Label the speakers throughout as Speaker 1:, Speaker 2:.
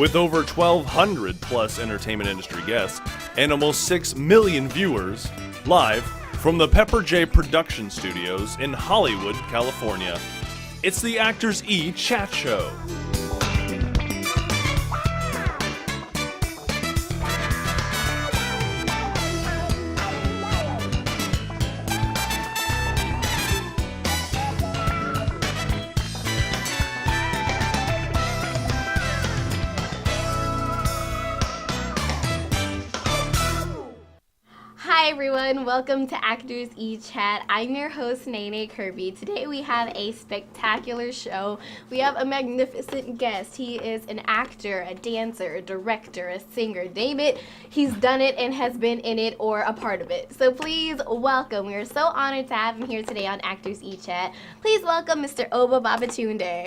Speaker 1: With over 1,200 plus entertainment industry guests and almost 6 million viewers, live from the Pepper J Production Studios in Hollywood, California, it's the ActorsE Chat Show.
Speaker 2: Hi everyone, welcome to ActorsE Chat. I'm your host, Nay Nay Kirby. Today we have a spectacular show. We have a magnificent guest. He is an actor, a dancer, a director, a singer, name it. He's done it and has been in it or a part of it. So please welcome. We are so honored to have him here today on ActorsE Chat. Please welcome Mr. Obba Babatunde.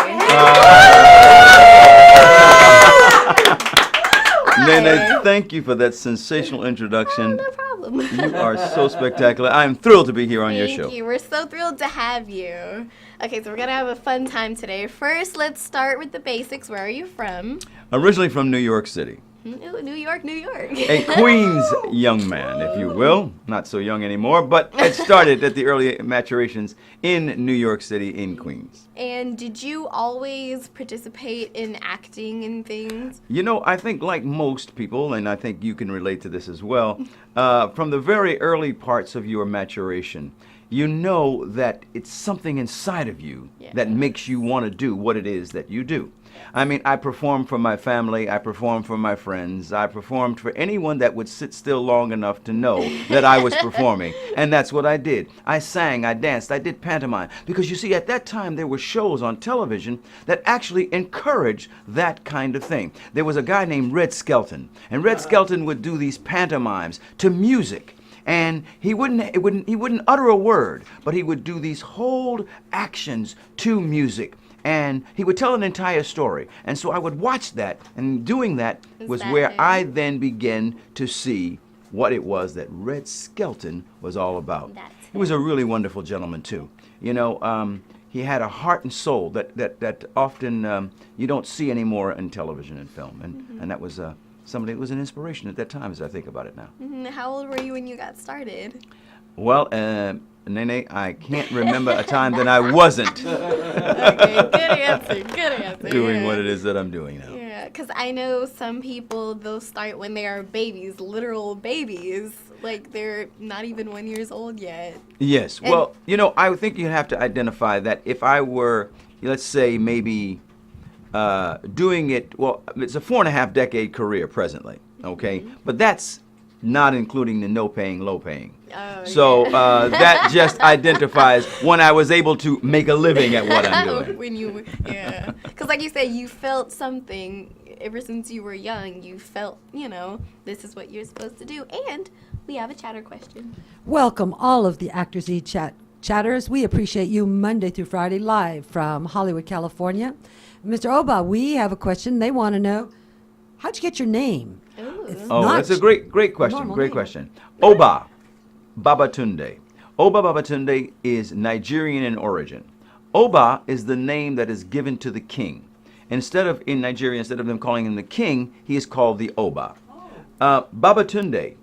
Speaker 3: Nay, thank you for that sensational introduction.
Speaker 2: No problem.
Speaker 3: You are so spectacular. I'm thrilled to be here on your show.
Speaker 2: Thank you. We're so thrilled to have you. Okay, so we're going to have a fun time today. First, let's start with the basics. Where are you from?
Speaker 3: Originally from New York City.
Speaker 2: Ooh, New York, New York.
Speaker 3: A Queens young man, if you will. Not so young anymore, but it started at the early maturations in New York City in Queens.
Speaker 2: And did you always participate in acting and things?
Speaker 3: You know, I think like most people, and I think you can relate to this as well, from the very early parts of your maturation, you know that it's something inside of you that makes you want to do what it is that you do. I mean, I performed for my family, I performed for my friends, I performed for anyone that would sit still long enough to know that I was performing. And that's what I did. I sang, I danced, I did pantomime. Because you see, at that time, there were shows on television that actually encouraged that kind of thing. There was a guy named Red Skelton, and Red Skelton would do these pantomimes to music. And he wouldn't utter a word, but he would do these whole actions to music. And he would tell an entire story. And so I would watch that, and doing that was where I then began to see what it was that Red Skelton was all about. He was a really wonderful gentleman, too. You know, he had a heart and soul that often you don't see anymore in television and film. And that was somebody that was an inspiration at that time, as I think about it now.
Speaker 2: How old were you when you got started?
Speaker 3: Well, Nene, I can't remember a time that I wasn't
Speaker 2: Okay, good answer.
Speaker 3: doing what it is that I'm doing now.
Speaker 2: Yeah, because I know some people, they'll start when they are babies, literal babies, like they're not even 1 year old yet.
Speaker 3: Yes, well, you know, I think you have to identify that if I were, let's say, maybe doing it, well, it's a 4.5 decade career presently, okay? But that's not including the no paying, low paying.
Speaker 2: Oh,
Speaker 3: so that just identifies when I was able to make a living at what I'm doing.
Speaker 2: Because like you said, you felt something ever since you were young. You felt, you know, this is what you're supposed to do. And we have a chatter question.
Speaker 4: Welcome all of the ActorsE Chat chatters. We appreciate you Monday through Friday live from Hollywood, California. Mr. Obba, we have a question. They want to know, how'd you get your name?
Speaker 3: That's a great question. Great question. Obba Babatunde. Obba Babatunde is Nigerian in origin. Obba is the name that is given to the king. In Nigeria, instead of them calling him the king, he is called the Obba. Babatunde,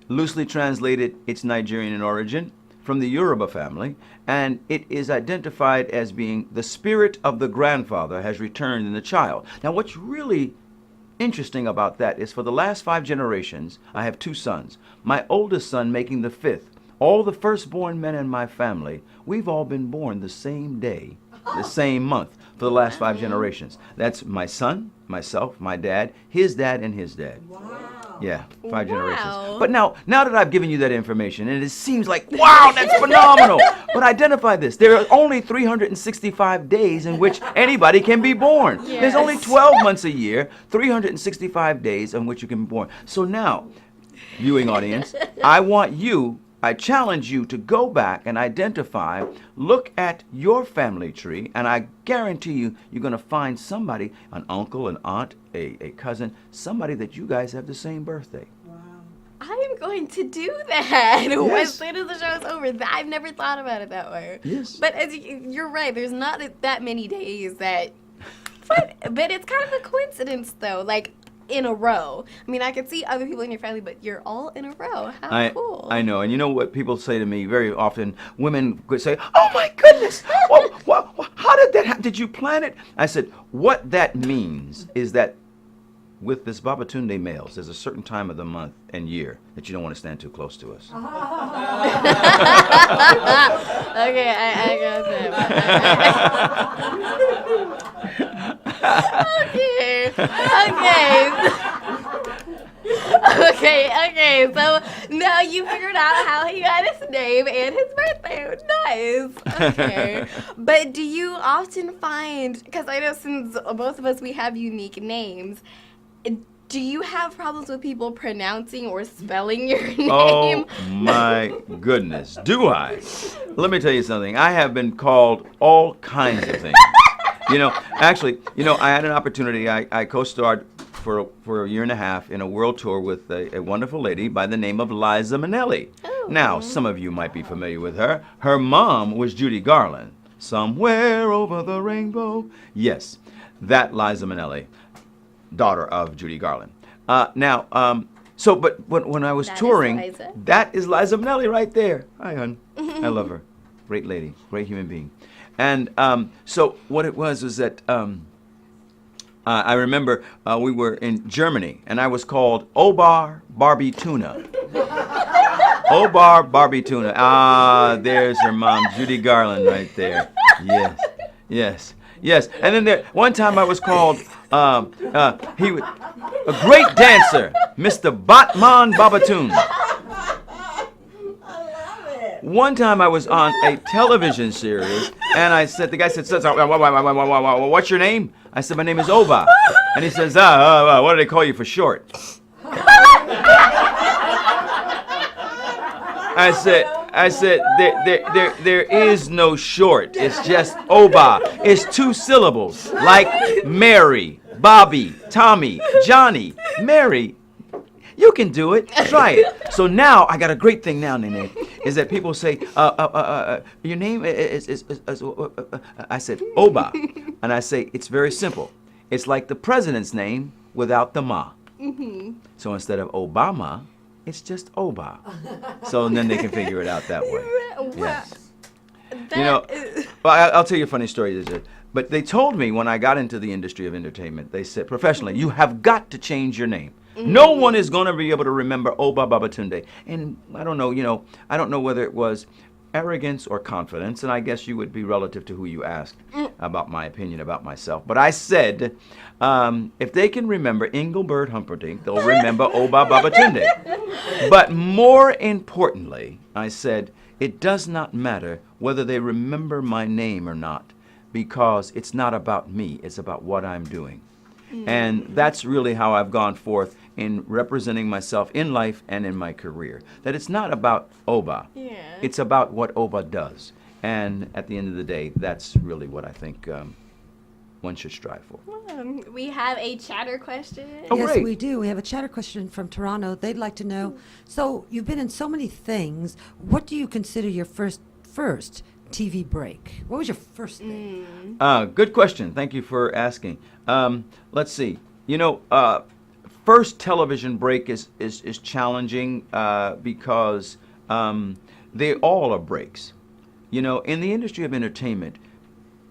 Speaker 3: loosely translated, it's Nigerian in origin, from the Yoruba family, and it is identified as being the spirit of the grandfather has returned in the child. Now, what's really interesting about that is for the last 5 generations, I have 2 sons. My oldest son making the 5th. All the firstborn men in my family, we've all been born the same day, the same month for the last 5 generations. That's my son, myself, my dad, and his dad. Wow. Yeah, 5 generations. But now that I've given you that information, and it seems like, wow, that's phenomenal. But identify this. There are only 365 days in which anybody can be born.
Speaker 2: Yes.
Speaker 3: There's only 12 months a year, 365 days in which you can be born. So now, viewing audience, I challenge you to go back and identify, look at your family tree, and I guarantee you, you're going to find somebody, an uncle, an aunt, a cousin, somebody that you guys have the same birthday.
Speaker 2: Wow. I am going to do that
Speaker 3: Yes.
Speaker 2: as soon as the show is over. I've never thought about it that way.
Speaker 3: Yes.
Speaker 2: But you're right, there's not that many days that But it's kind of a coincidence, though. Like, in a row. I mean, I could see other people in your family, but you're all in a row. How cool.
Speaker 3: I know. And you know what people say to me very often? Women could say, oh my goodness, how did that happen? Did you plan it? I said, what that means is that with this Babatunde males, there's a certain time of the month and year that you don't want to stand too close to us.
Speaker 2: Okay, I got that. Okay. So now you figured out how he got his name and his birthday. Nice. Okay. But do you often find, because I know since both of us, we have unique names, do you have problems with people pronouncing or spelling your name?
Speaker 3: Oh my goodness. Do I? Let me tell you something. I have been called all kinds of things. Actually, I had an opportunity. I co-starred for a year and a half in a world tour with a wonderful lady by the name of Liza Minnelli.
Speaker 2: Oh.
Speaker 3: Now, some of you might be familiar with her. Her mom was Judy Garland. Somewhere over the rainbow. Yes, that Liza Minnelli, daughter of Judy Garland. But when I was touring, that is Liza Minnelli right there. Hi, hon. I love her. Great lady, great human being. And so what it was that I remember we were in Germany, and I was called Obba Babatunde. Obba Babatunde. Ah, there's her mom, Judy Garland, right there. Yes. And then one time I was called a great dancer, Mr. Babatundé. One time I was on a television series, and the guy said, what's your name? I said, my name is Obba. And he says, what do they call you for short? I said, there is no short. It's just Obba. It's 2 syllables, like Mary, Bobby, Tommy, Johnny, Mary. You can do it. Try it. So now I got a great thing now, Nene, is that people say, your name is I said, Obba. And I say, it's very simple. It's like the president's name without the ma. Mm-hmm. So instead of Obama, it's just Obba. So then they can figure it out that way. Yes. I'll tell you a funny story. But they told me when I got into the industry of entertainment, they said, professionally, you have got to change your name. Mm-hmm. No one is going to be able to remember Obba Babatunde. And I don't know, I don't know whether it was arrogance or confidence, and I guess you would be relative to who you asked about my opinion about myself. But I said, if they can remember Engelbert Humperdinck, they'll remember Obba Babatunde. But more importantly, I said, it does not matter whether they remember my name or not, because it's not about me, it's about what I'm doing. And that's really how I've gone forth in representing myself in life and in my career. That it's not about Obba. Yeah. It's about what Obba does. And at the end of the day, that's really what I think one should strive for.
Speaker 2: We have a chatter question.
Speaker 3: Oh,
Speaker 4: yes,
Speaker 3: great.
Speaker 4: we do. We have a chatter question from Toronto. They'd like to know, so you've been in so many things. What do you consider your first TV break? What was your first thing?
Speaker 3: Good question. Thank you for asking. Let's see. First television break is challenging because they all are breaks. In the industry of entertainment,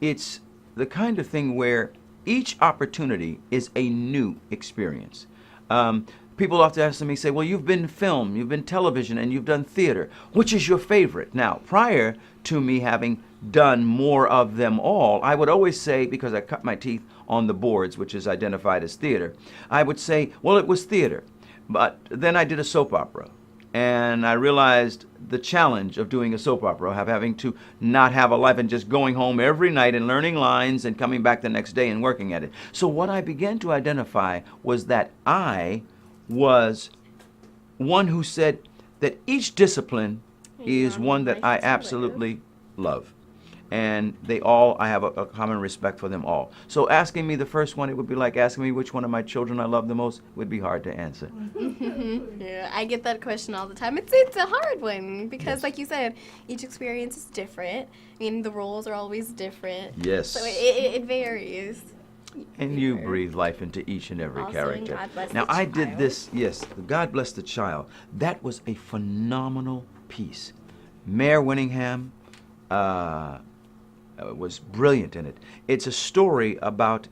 Speaker 3: it's the kind of thing where each opportunity is a new experience. People often ask me, say, well, you've been film, you've been television, and you've done theater. Which is your favorite? Now, prior to me having done more of them all, I would always say, because I cut my teeth on the boards, which is identified as theater, I would say, well, it was theater. But then I did a soap opera. And I realized the challenge of doing a soap opera, of having to not have a life and just going home every night and learning lines and coming back the next day and working at it. So what I began to identify was that I was one who said that each discipline is one that I absolutely love. And I have a common respect for them all. So asking me the first one, it would be like asking me which one of my children I love the most would be hard to answer.
Speaker 2: Yeah, I get that question all the time. It's a hard one because, like you said, each experience is different. I mean, the roles are always different.
Speaker 3: Yes.
Speaker 2: So it varies.
Speaker 3: And you breathe life into each and every
Speaker 2: Also in
Speaker 3: character.
Speaker 2: God Bless
Speaker 3: Now,
Speaker 2: the
Speaker 3: I did
Speaker 2: Child.
Speaker 3: this, yes, God Bless the Child. That was a phenomenal piece. Mayor Winningham was brilliant in it. It's a story about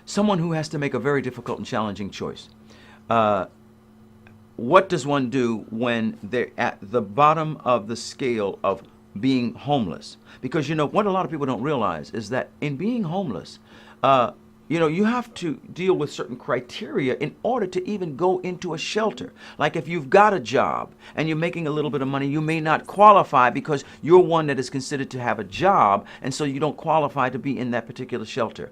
Speaker 3: someone who has to make a very difficult and challenging choice. What does one do when they're at the bottom of the scale of being homeless? Because, you know, what a lot of people don't realize is that in being homeless, you know, you have to deal with certain criteria in order to even go into a shelter. Like if you've got a job and you're making a little bit of money, you may not qualify because you're one that is considered to have a job, and so you don't qualify to be in that particular shelter.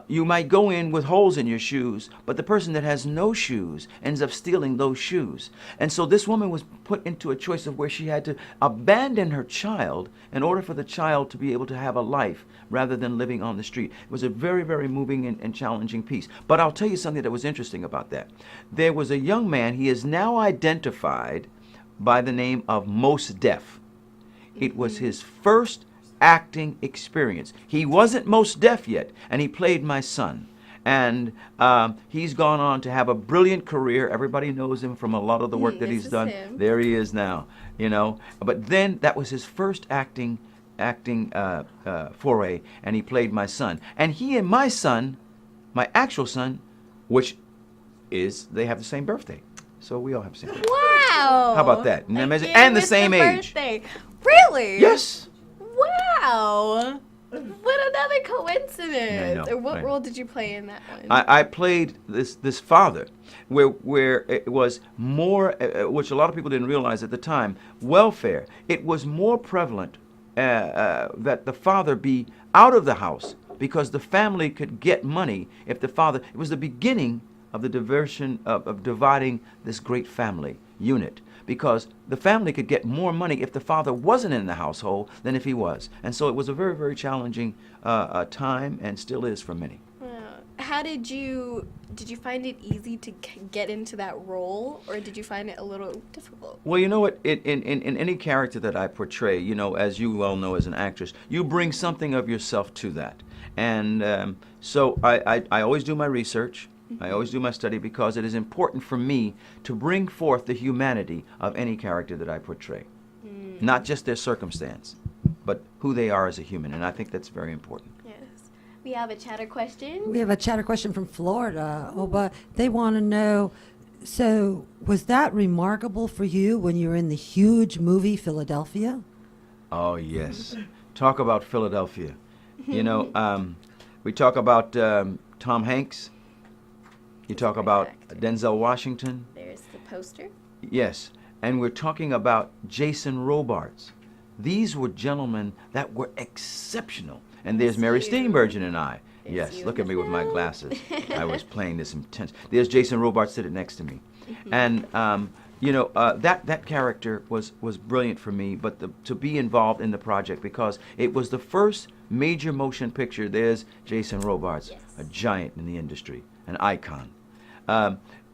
Speaker 3: You might go in with holes in your shoes, but the person that has no shoes ends up stealing those shoes. And so this woman was put into a choice of where she had to abandon her child in order for the child to be able to have a life rather than living on the street. It was a very, very moving and challenging piece. But I'll tell you something that was interesting about that. There was a young man, he is now identified by the name of Most Def. It was his first acting experience. He wasn't most deaf yet, and he played my son. And he's gone on to have a brilliant career. Everybody knows him from a lot of the work that he's done.
Speaker 2: Him.
Speaker 3: There he is now, you know. But then that was his first acting foray, and he played my son. And he and my son, my actual son, which is, they have the same birthday. So we all have the same birthday.
Speaker 2: Wow.
Speaker 3: How about that? Isn't that amazing?
Speaker 2: Again
Speaker 3: And the
Speaker 2: with
Speaker 3: same age.
Speaker 2: Birthday. Really?
Speaker 3: Yes.
Speaker 2: Wow. What another coincidence.
Speaker 3: I know,
Speaker 2: Or what
Speaker 3: I know.
Speaker 2: role did you play in that one?
Speaker 3: I played this father, where it was more, which a lot of people didn't realize at the time, welfare. It was more prevalent that the father be out of the house because the family could get money if the father. It was the beginning of the diversion of dividing this great family unit, because the family could get more money if the father wasn't in the household than if he was. And so it was a very, very challenging time, and still is for many.
Speaker 2: How did you find it easy to get into that role, or did you find it a little difficult?
Speaker 3: Well, you know what, in any character that I portray, you know, as you well know as an actress, you bring something of yourself to that. And so I always do my research. I always do my study, because it is important for me to bring forth the humanity of any character that I portray. Not just their circumstance, but who they are as a human. And I think that's very important.
Speaker 2: Yes. We have a chatter question.
Speaker 4: We have a chatter question from Florida. Obba, they want to know, so was that remarkable for you when you were in the huge movie Philadelphia?
Speaker 3: Oh, yes. Talk about Philadelphia. You know, we talk about Tom Hanks. You talk about Denzel Washington.
Speaker 2: There's the poster.
Speaker 3: Yes. And we're talking about Jason Robards. These were gentlemen that were exceptional. And there's Mary Steenburgen and I. Yes, look at me with my glasses. I was playing this intense. There's Jason Robards sitting next to me. And, you know, that character was brilliant for me, but to be involved in the project, because it was the first major motion picture. There's Jason Robards, a giant in the industry, an icon.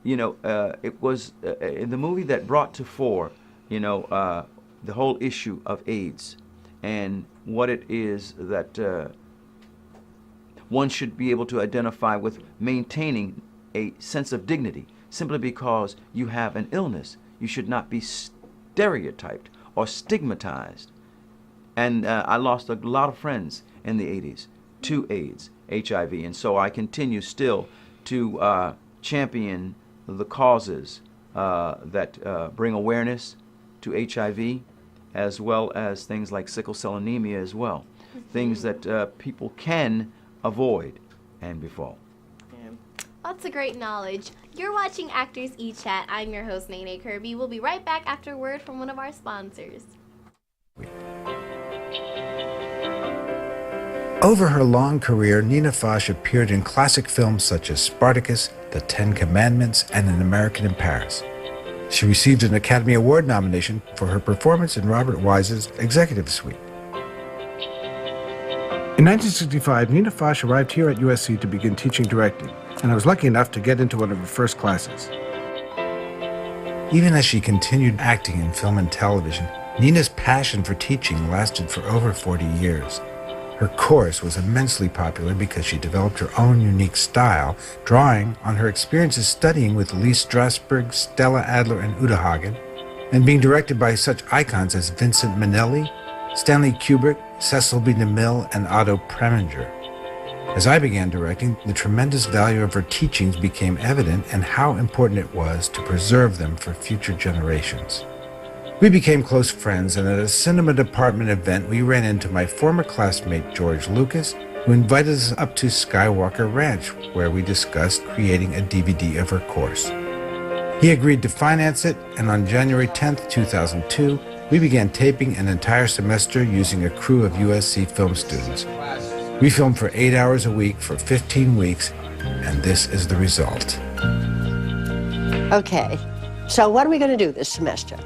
Speaker 3: You know, it was in the movie that brought to fore, you know, the whole issue of AIDS and what it is that one should be able to identify with maintaining a sense of dignity. Simply because you have an illness, you should not be stereotyped or stigmatized. And I lost a lot of friends in the 80s to AIDS, HIV, and so I continue still to champion the causes that bring awareness to HIV, as well as things like sickle cell anemia as well, things that people can avoid and befall.
Speaker 2: Lots of great knowledge. You're watching ActorsE Chat. I'm your host, Nay Nay Kirby. We'll be right back after a word from one of our sponsors.
Speaker 5: Over her long career, Nina Foch appeared in classic films such as Spartacus, The Ten Commandments, and An American in Paris. She received an Academy Award nomination for her performance in Robert Wise's Executive Suite. In 1965, Nina Foch arrived here at USC to begin teaching directing, and I was lucky enough to get into one of her first classes. Even as she continued acting in film and television, Nina's passion for teaching lasted for over 40 years. Her course was immensely popular because she developed her own unique style, drawing on her experiences studying with Lee Strasberg, Stella Adler, and Uta Hagen, and being directed by such icons as Vincent Minnelli, Stanley Kubrick, Cecil B. DeMille, and Otto Preminger. As I began directing, the tremendous value of her teachings became evident and how important it was to preserve them for future generations. We became close friends, and at a cinema department event, we ran into my former classmate George Lucas, who invited us up to Skywalker Ranch, where we discussed creating a DVD of her course. He agreed to finance it, and on January 10th, 2002, we began taping an entire semester using a crew of USC film students. We filmed for 8 hours a week for 15 weeks, and this is the result.
Speaker 6: Okay, so what are we going to do this semester?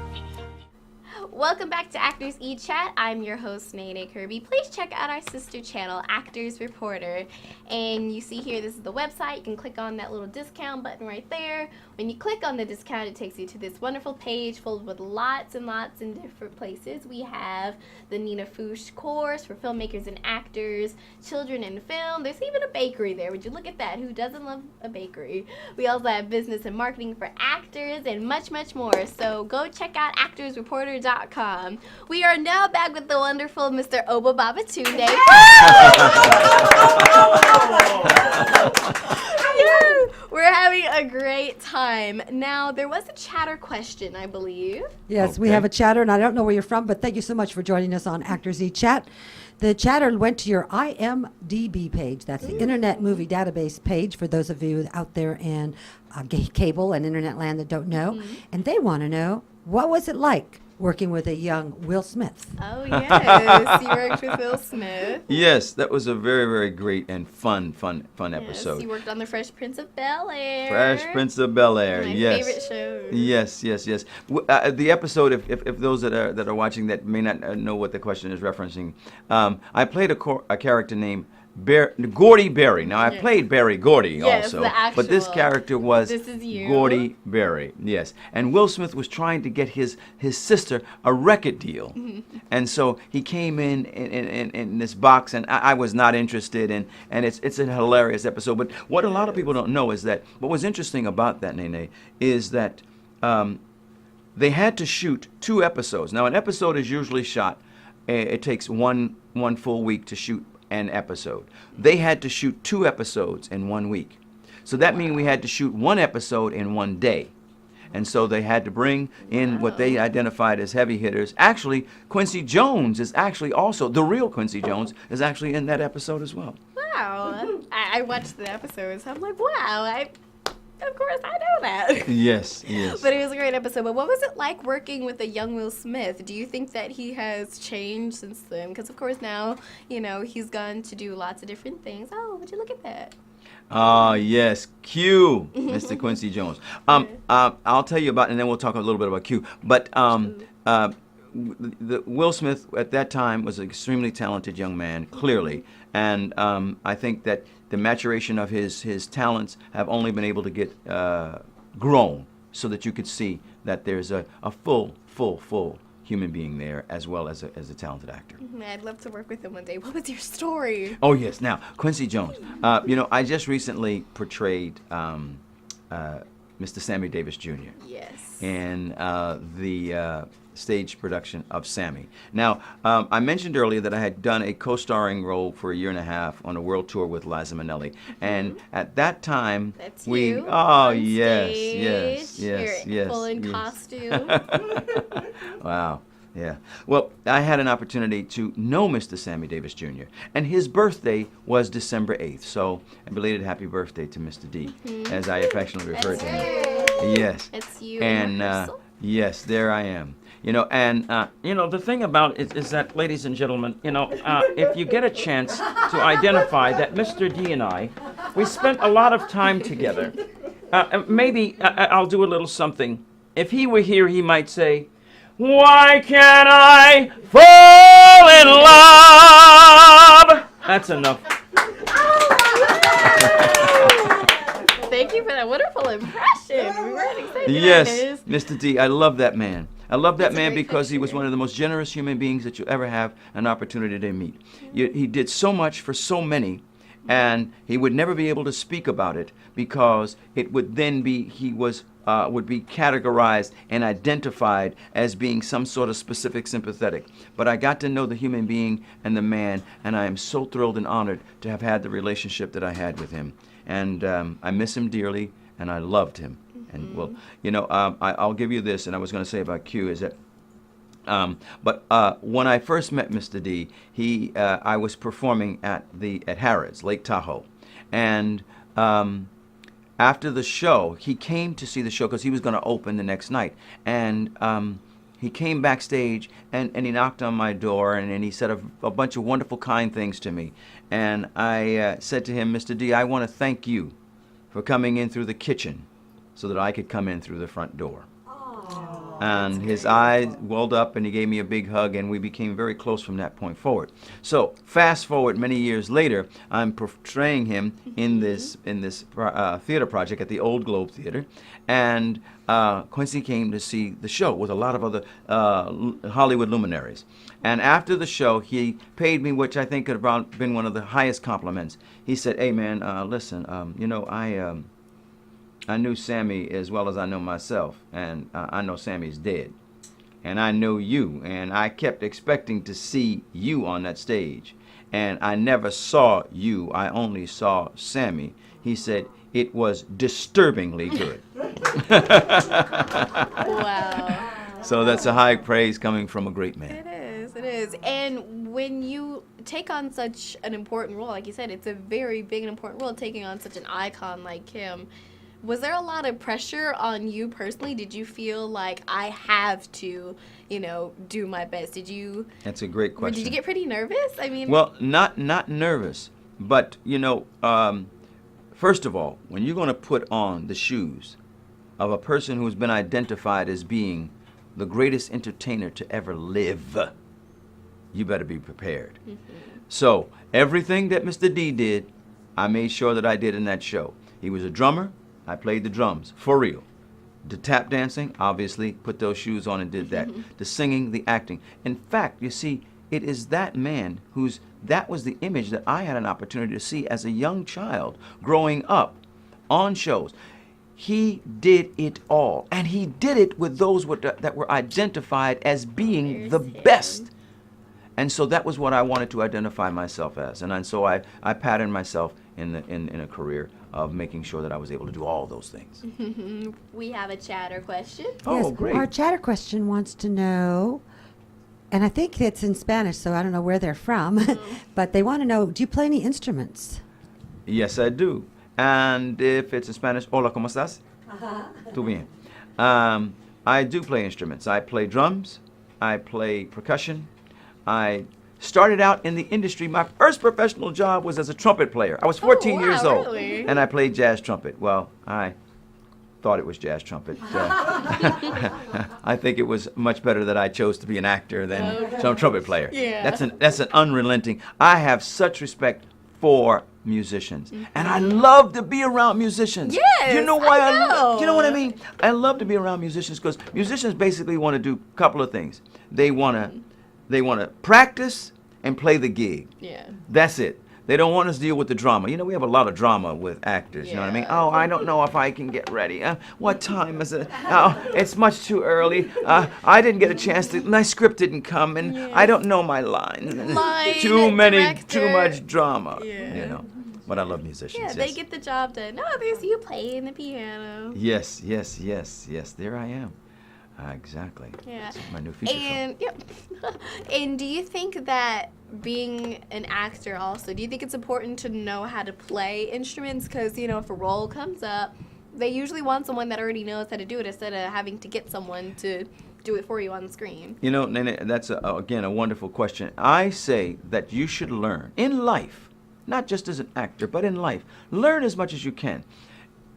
Speaker 2: Welcome back to ActorsE Chat. I'm your host, Nay Nay Kirby. Please check out our sister channel, Actors Reporter. And you see here, this is the website. You can click on that little discount button right there. When you click on the discount, it takes you to this wonderful page filled with lots and lots in different places. We have the Nina Fuchs course for filmmakers and actors, children in film. There's even a bakery there. Would you look at that? Who doesn't love a bakery? We also have business and marketing for actors and much, much more. So go check out ActorsReporter.com. We are now back with the wonderful Mr. Obba Babatunde. We're having a great time. Now, there was a chatter question, I believe.
Speaker 4: Yes, we have a chatter, and I don't know where you're from, but thank you so much for joining us on ActorsE Chat. The chatter went to your IMDb page. That's the Internet Movie Database page for those of you out there in cable and internet land that don't know. And they want to know, what was it like working with a young Will Smith?
Speaker 2: Oh, yes. You worked with Will Smith.
Speaker 3: Yes, that was a very, very great and fun
Speaker 2: Yes,
Speaker 3: episode.
Speaker 2: you worked on The Fresh Prince of Bel-Air.
Speaker 3: Fresh Prince of Bel-Air,
Speaker 2: My
Speaker 3: yes.
Speaker 2: favorite show.
Speaker 3: Yes. The episode, if those that are watching that may not know what the question is referencing, I played a character named Gordy Berry. Now, I played Barry Gordy
Speaker 2: Yes,
Speaker 3: also,
Speaker 2: the actual.
Speaker 3: but this character was
Speaker 2: This is you.
Speaker 3: Gordy Berry. Yes, and Will Smith was trying to get his sister a record deal, and so he came in this box, and I was not interested, and it's a hilarious episode. But what a lot of people don't know is that what was interesting about that, Nene, is that they had to shoot 2 episodes. Now, an episode is usually shot. It takes one full week to shoot an episode. They had to shoot 2 episodes in 1 week. So that means we had to shoot 1 episode in 1 day. And so they had to bring in what they identified as heavy hitters. Actually, Quincy Jones is actually also, the real Quincy Jones is actually in that episode as well.
Speaker 2: Wow. I watched the episodes. I'm like, wow, of course I know that.
Speaker 3: Yes.
Speaker 2: But it was a great episode. But what was it like working with a young Will Smith? Do you think that he has changed since then? Because, of course, now, he's gone to do lots of different things. Oh, would you look at that?
Speaker 3: Yes, Q, Mr. Quincy Jones. I'll tell you about, and then we'll talk a little bit about Q. But Will Smith at that time was an extremely talented young man, clearly, and I think that the maturation of his talents have only been able to get grown, so that you could see that there's a full human being there, as well as a talented actor.
Speaker 2: I'd love to work with him one day. What was your story?
Speaker 3: Oh, yes. Now, Quincy Jones. I just recently portrayed Mr. Sammy Davis Jr.
Speaker 2: Yes.
Speaker 3: in the stage production of Sammy. Now, I mentioned earlier that I had done a co-starring role for a year and a half on a world tour with Liza Minnelli, and at that time
Speaker 2: That's
Speaker 3: we
Speaker 2: you
Speaker 3: oh
Speaker 2: on
Speaker 3: yes
Speaker 2: stage. You're full in costume.
Speaker 3: Wow. Yeah. Well, I had an opportunity to know Mr. Sammy Davis Jr., and his birthday was December 8th. So, a belated happy birthday to Mr. D, as I affectionately refer to him. Yes.
Speaker 2: It's you
Speaker 3: And
Speaker 2: in rehearsal.
Speaker 3: yes, there I am. The thing about it is that, ladies and gentlemen, if you get a chance to identify that Mr. D and I, we spent a lot of time together. Maybe I'll do a little something. If he were here, he might say, "Why can't I fall in love?" That's enough.
Speaker 2: Thank you for that wonderful impression. We weren't excited.
Speaker 3: Yes, Mr. D, I love that man. I love that
Speaker 2: That's a
Speaker 3: man
Speaker 2: great
Speaker 3: because he was
Speaker 2: picture.
Speaker 3: one of the most generous human beings that you ever have an opportunity to meet. He did so much for so many, and he would never be able to speak about it because it would then be, would be categorized and identified as being some sort of specific sympathetic. But I got to know the human being and the man, and I am so thrilled and honored to have had the relationship that I had with him. And I miss him dearly, and I loved him. And well, I'll give you this, and I was going to say about Q is that, when I first met Mr. D, I was performing at Harrods, Lake Tahoe, and after the show, he came to see the show because he was going to open the next night, and he came backstage and he knocked on my door and he said a bunch of wonderful, kind things to me, and I said to him, Mr. D, I want to thank you for coming in through the kitchen so that I could come in through the front door. And his eyes welled up and he gave me a big hug, and we became very close from that point forward. So fast forward many years later, I'm portraying him in this theater project at the Old Globe Theater, and Quincy came to see the show with a lot of other Hollywood luminaries. And after the show, he paid me, which I think could have been one of the highest compliments. He said, "Hey man, listen, I knew Sammy as well as I know myself, and I know Sammy's dead. And I know you, and I kept expecting to see you on that stage. And I never saw you, I only saw Sammy." He said, "It was disturbingly good."
Speaker 2: Wow.
Speaker 3: So that's a high praise coming from a great man.
Speaker 2: It is. And when you take on such an important role, like you said, it's a very big and important role, taking on such an icon like him. Was there a lot of pressure on you personally? Did you feel like I have to, do my best?
Speaker 3: That's a great question.
Speaker 2: Did you get pretty nervous? I mean,
Speaker 3: well, not nervous, but first of all, when you're going to put on the shoes of a person who's been identified as being the greatest entertainer to ever live, you better be prepared. Mm-hmm. So everything that Mr. D did, I made sure that I did in that show. He was a drummer. I played the drums, for real. The tap dancing, obviously, put those shoes on and did that. The singing, the acting. In fact, you see, it is that man that was the image that I had an opportunity to see as a young child growing up on shows. He did it all, and he did it with those that were identified as being the best. And so that was what I wanted to identify myself as. And so I patterned myself in a career of making sure that I was able to do all those things.
Speaker 2: We have a chatter question.
Speaker 3: Oh,
Speaker 4: Yes,
Speaker 3: great.
Speaker 4: Our chatter question wants to know, and I think it's in Spanish, so I don't know where they're from, but they want to know, do you play any instruments?
Speaker 3: Yes, I do. And if it's in Spanish, hola, ¿cómo estás? Tú bien. I do play instruments. I play drums. I play percussion. I started out in the industry. My first professional job was as a trumpet player. I was 14 years old,
Speaker 2: really?
Speaker 3: and I played jazz trumpet. Well, I thought it was jazz trumpet. I think it was much better that I chose to be an actor than some trumpet player.
Speaker 2: Yeah.
Speaker 3: That's an unrelenting. I have such respect for musicians, and I love to be around musicians.
Speaker 2: Yes,
Speaker 3: you know why
Speaker 2: I know.
Speaker 3: you know what I mean? I love to be around musicians because musicians basically want to do a couple of things. They want to practice and play the gig.
Speaker 2: Yeah.
Speaker 3: That's it. They don't want us to deal with the drama. We have a lot of drama with actors, you know what I mean?
Speaker 2: Yeah.
Speaker 3: Oh, I don't know if I can get ready. What time is it? Oh, it's much too early. I didn't get a chance to, my script didn't come, and I don't know my line. Too much drama, But I love musicians.
Speaker 2: Yeah, they get the job done. No, there's you playing the piano.
Speaker 3: Yes. There I am. Exactly.
Speaker 2: Yeah.
Speaker 3: That's my new feature film.
Speaker 2: And do you think that being an actor also, do you think it's important to know how to play instruments? Because, if a role comes up, they usually want someone that already knows how to do it instead of having to get someone to do it for you on the screen.
Speaker 3: Nene, that's, again, a wonderful question. I say that you should learn in life, not just as an actor, but in life. Learn as much as you can.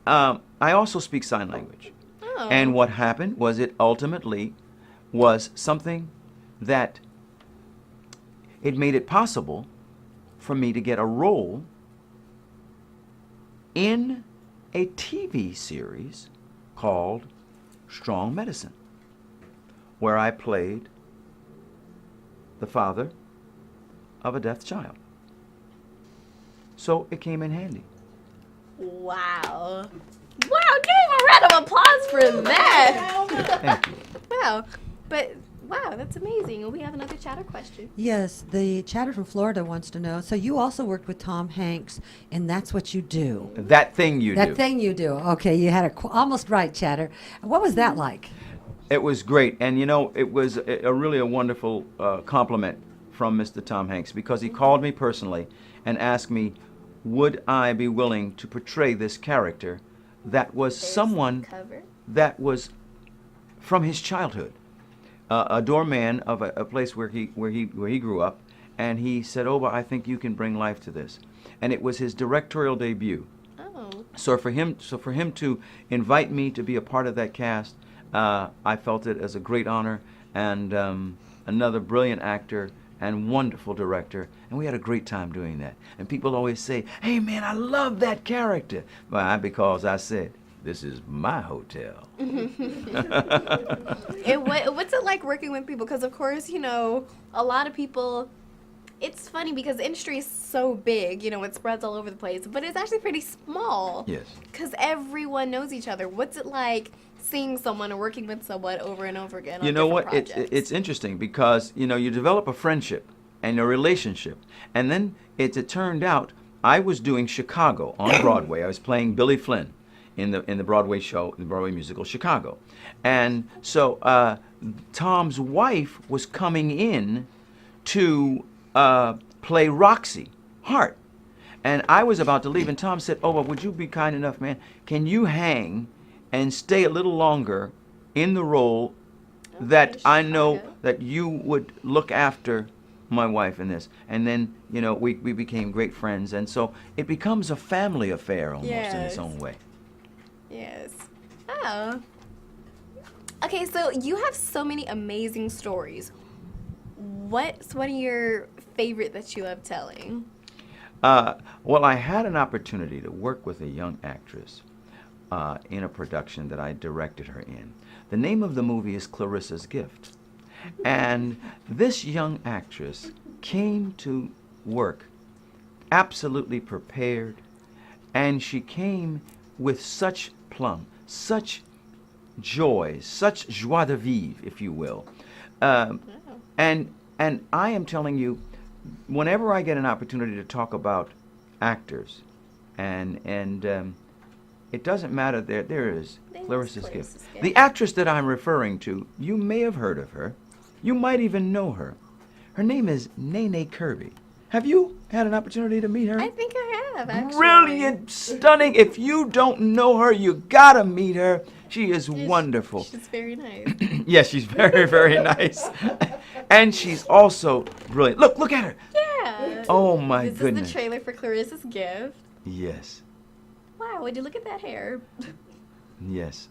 Speaker 3: I also speak sign language.
Speaker 2: Oh.
Speaker 3: And what happened was it ultimately was something that it made it possible for me to get a role in a TV series called Strong Medicine, where I played the father of a deaf child. So it came in handy.
Speaker 2: Wow. Wow, give him a round of applause for that.
Speaker 3: Thank you.
Speaker 2: Wow. But, wow, that's amazing. We have another chatter question.
Speaker 4: Yes, the chatter from Florida wants to know. So you also worked with Tom Hanks, and that's what you do.
Speaker 3: That thing you do.
Speaker 4: That thing you do. Okay, you had almost right, chatter. What was that like?
Speaker 3: It was great, and you know, it was a really a wonderful compliment from Mr. Tom Hanks, because he called me personally and asked me, would I be willing to portray this character that was someone that was from his childhood, a doorman of a place where he grew up, and he said, "Obba, I think you can bring life to this," and it was his directorial debut.
Speaker 2: Oh.
Speaker 3: So for him to invite me to be a part of that cast, I felt it as a great honor, and another brilliant actor and wonderful director, and we had a great time doing that. And people always say, "Hey man, I love that character." Well, because I said, "This is my hotel."
Speaker 2: What's it like working with people? Because of course, you know, a lot of people. It's funny because the industry is so big, you know, it spreads all over the place, but it's actually pretty small.
Speaker 3: Yes.
Speaker 2: Because everyone knows each other. What's it like seeing someone or working with someone over and over again?
Speaker 3: You
Speaker 2: on
Speaker 3: know
Speaker 2: different
Speaker 3: what?
Speaker 2: projects?
Speaker 3: It's interesting because, you know, you develop a friendship and a relationship, and then it turned out I was doing Chicago on Broadway. I was playing Billy Flynn in the Broadway show, the Broadway musical Chicago, and so Tom's wife was coming in to play Roxy Hart, and I was about to leave, and Tom said, "Oh, well, would you be kind enough, man? Can you hang and stay a little longer in the role that I know that you would look after my wife in this?" And then, you know, we became great friends, and so it becomes a family affair almost in its own way.
Speaker 2: Yes. Oh. Okay, so you have so many amazing stories. What's one of your favorite that you love telling?
Speaker 3: Well, I had an opportunity to work with a young actress in a production that I directed her in. The name of the movie is Clarissa's Gift. And this young actress came to work absolutely prepared, and she came with such plum, such joy, such joie de vivre, if you will. And I am telling you, whenever I get an opportunity to talk about actors, and it doesn't matter, there is Clarissa's Gift. The actress that I'm referring to, you may have heard of her. You might even know her. Her name is Nay Nay Kirby. Have you had an opportunity to meet her?
Speaker 2: I think I have, actually.
Speaker 3: Brilliant, stunning. If you don't know her, you gotta meet her. She is wonderful.
Speaker 2: She's very nice.
Speaker 3: Yes, she's very, very nice. And she's also brilliant. Look at her.
Speaker 2: Yeah.
Speaker 3: Oh my
Speaker 2: This
Speaker 3: goodness.
Speaker 2: is the trailer for Clarissa's Gift.
Speaker 3: Yes,
Speaker 2: Wow, would you look at that hair?
Speaker 3: yes.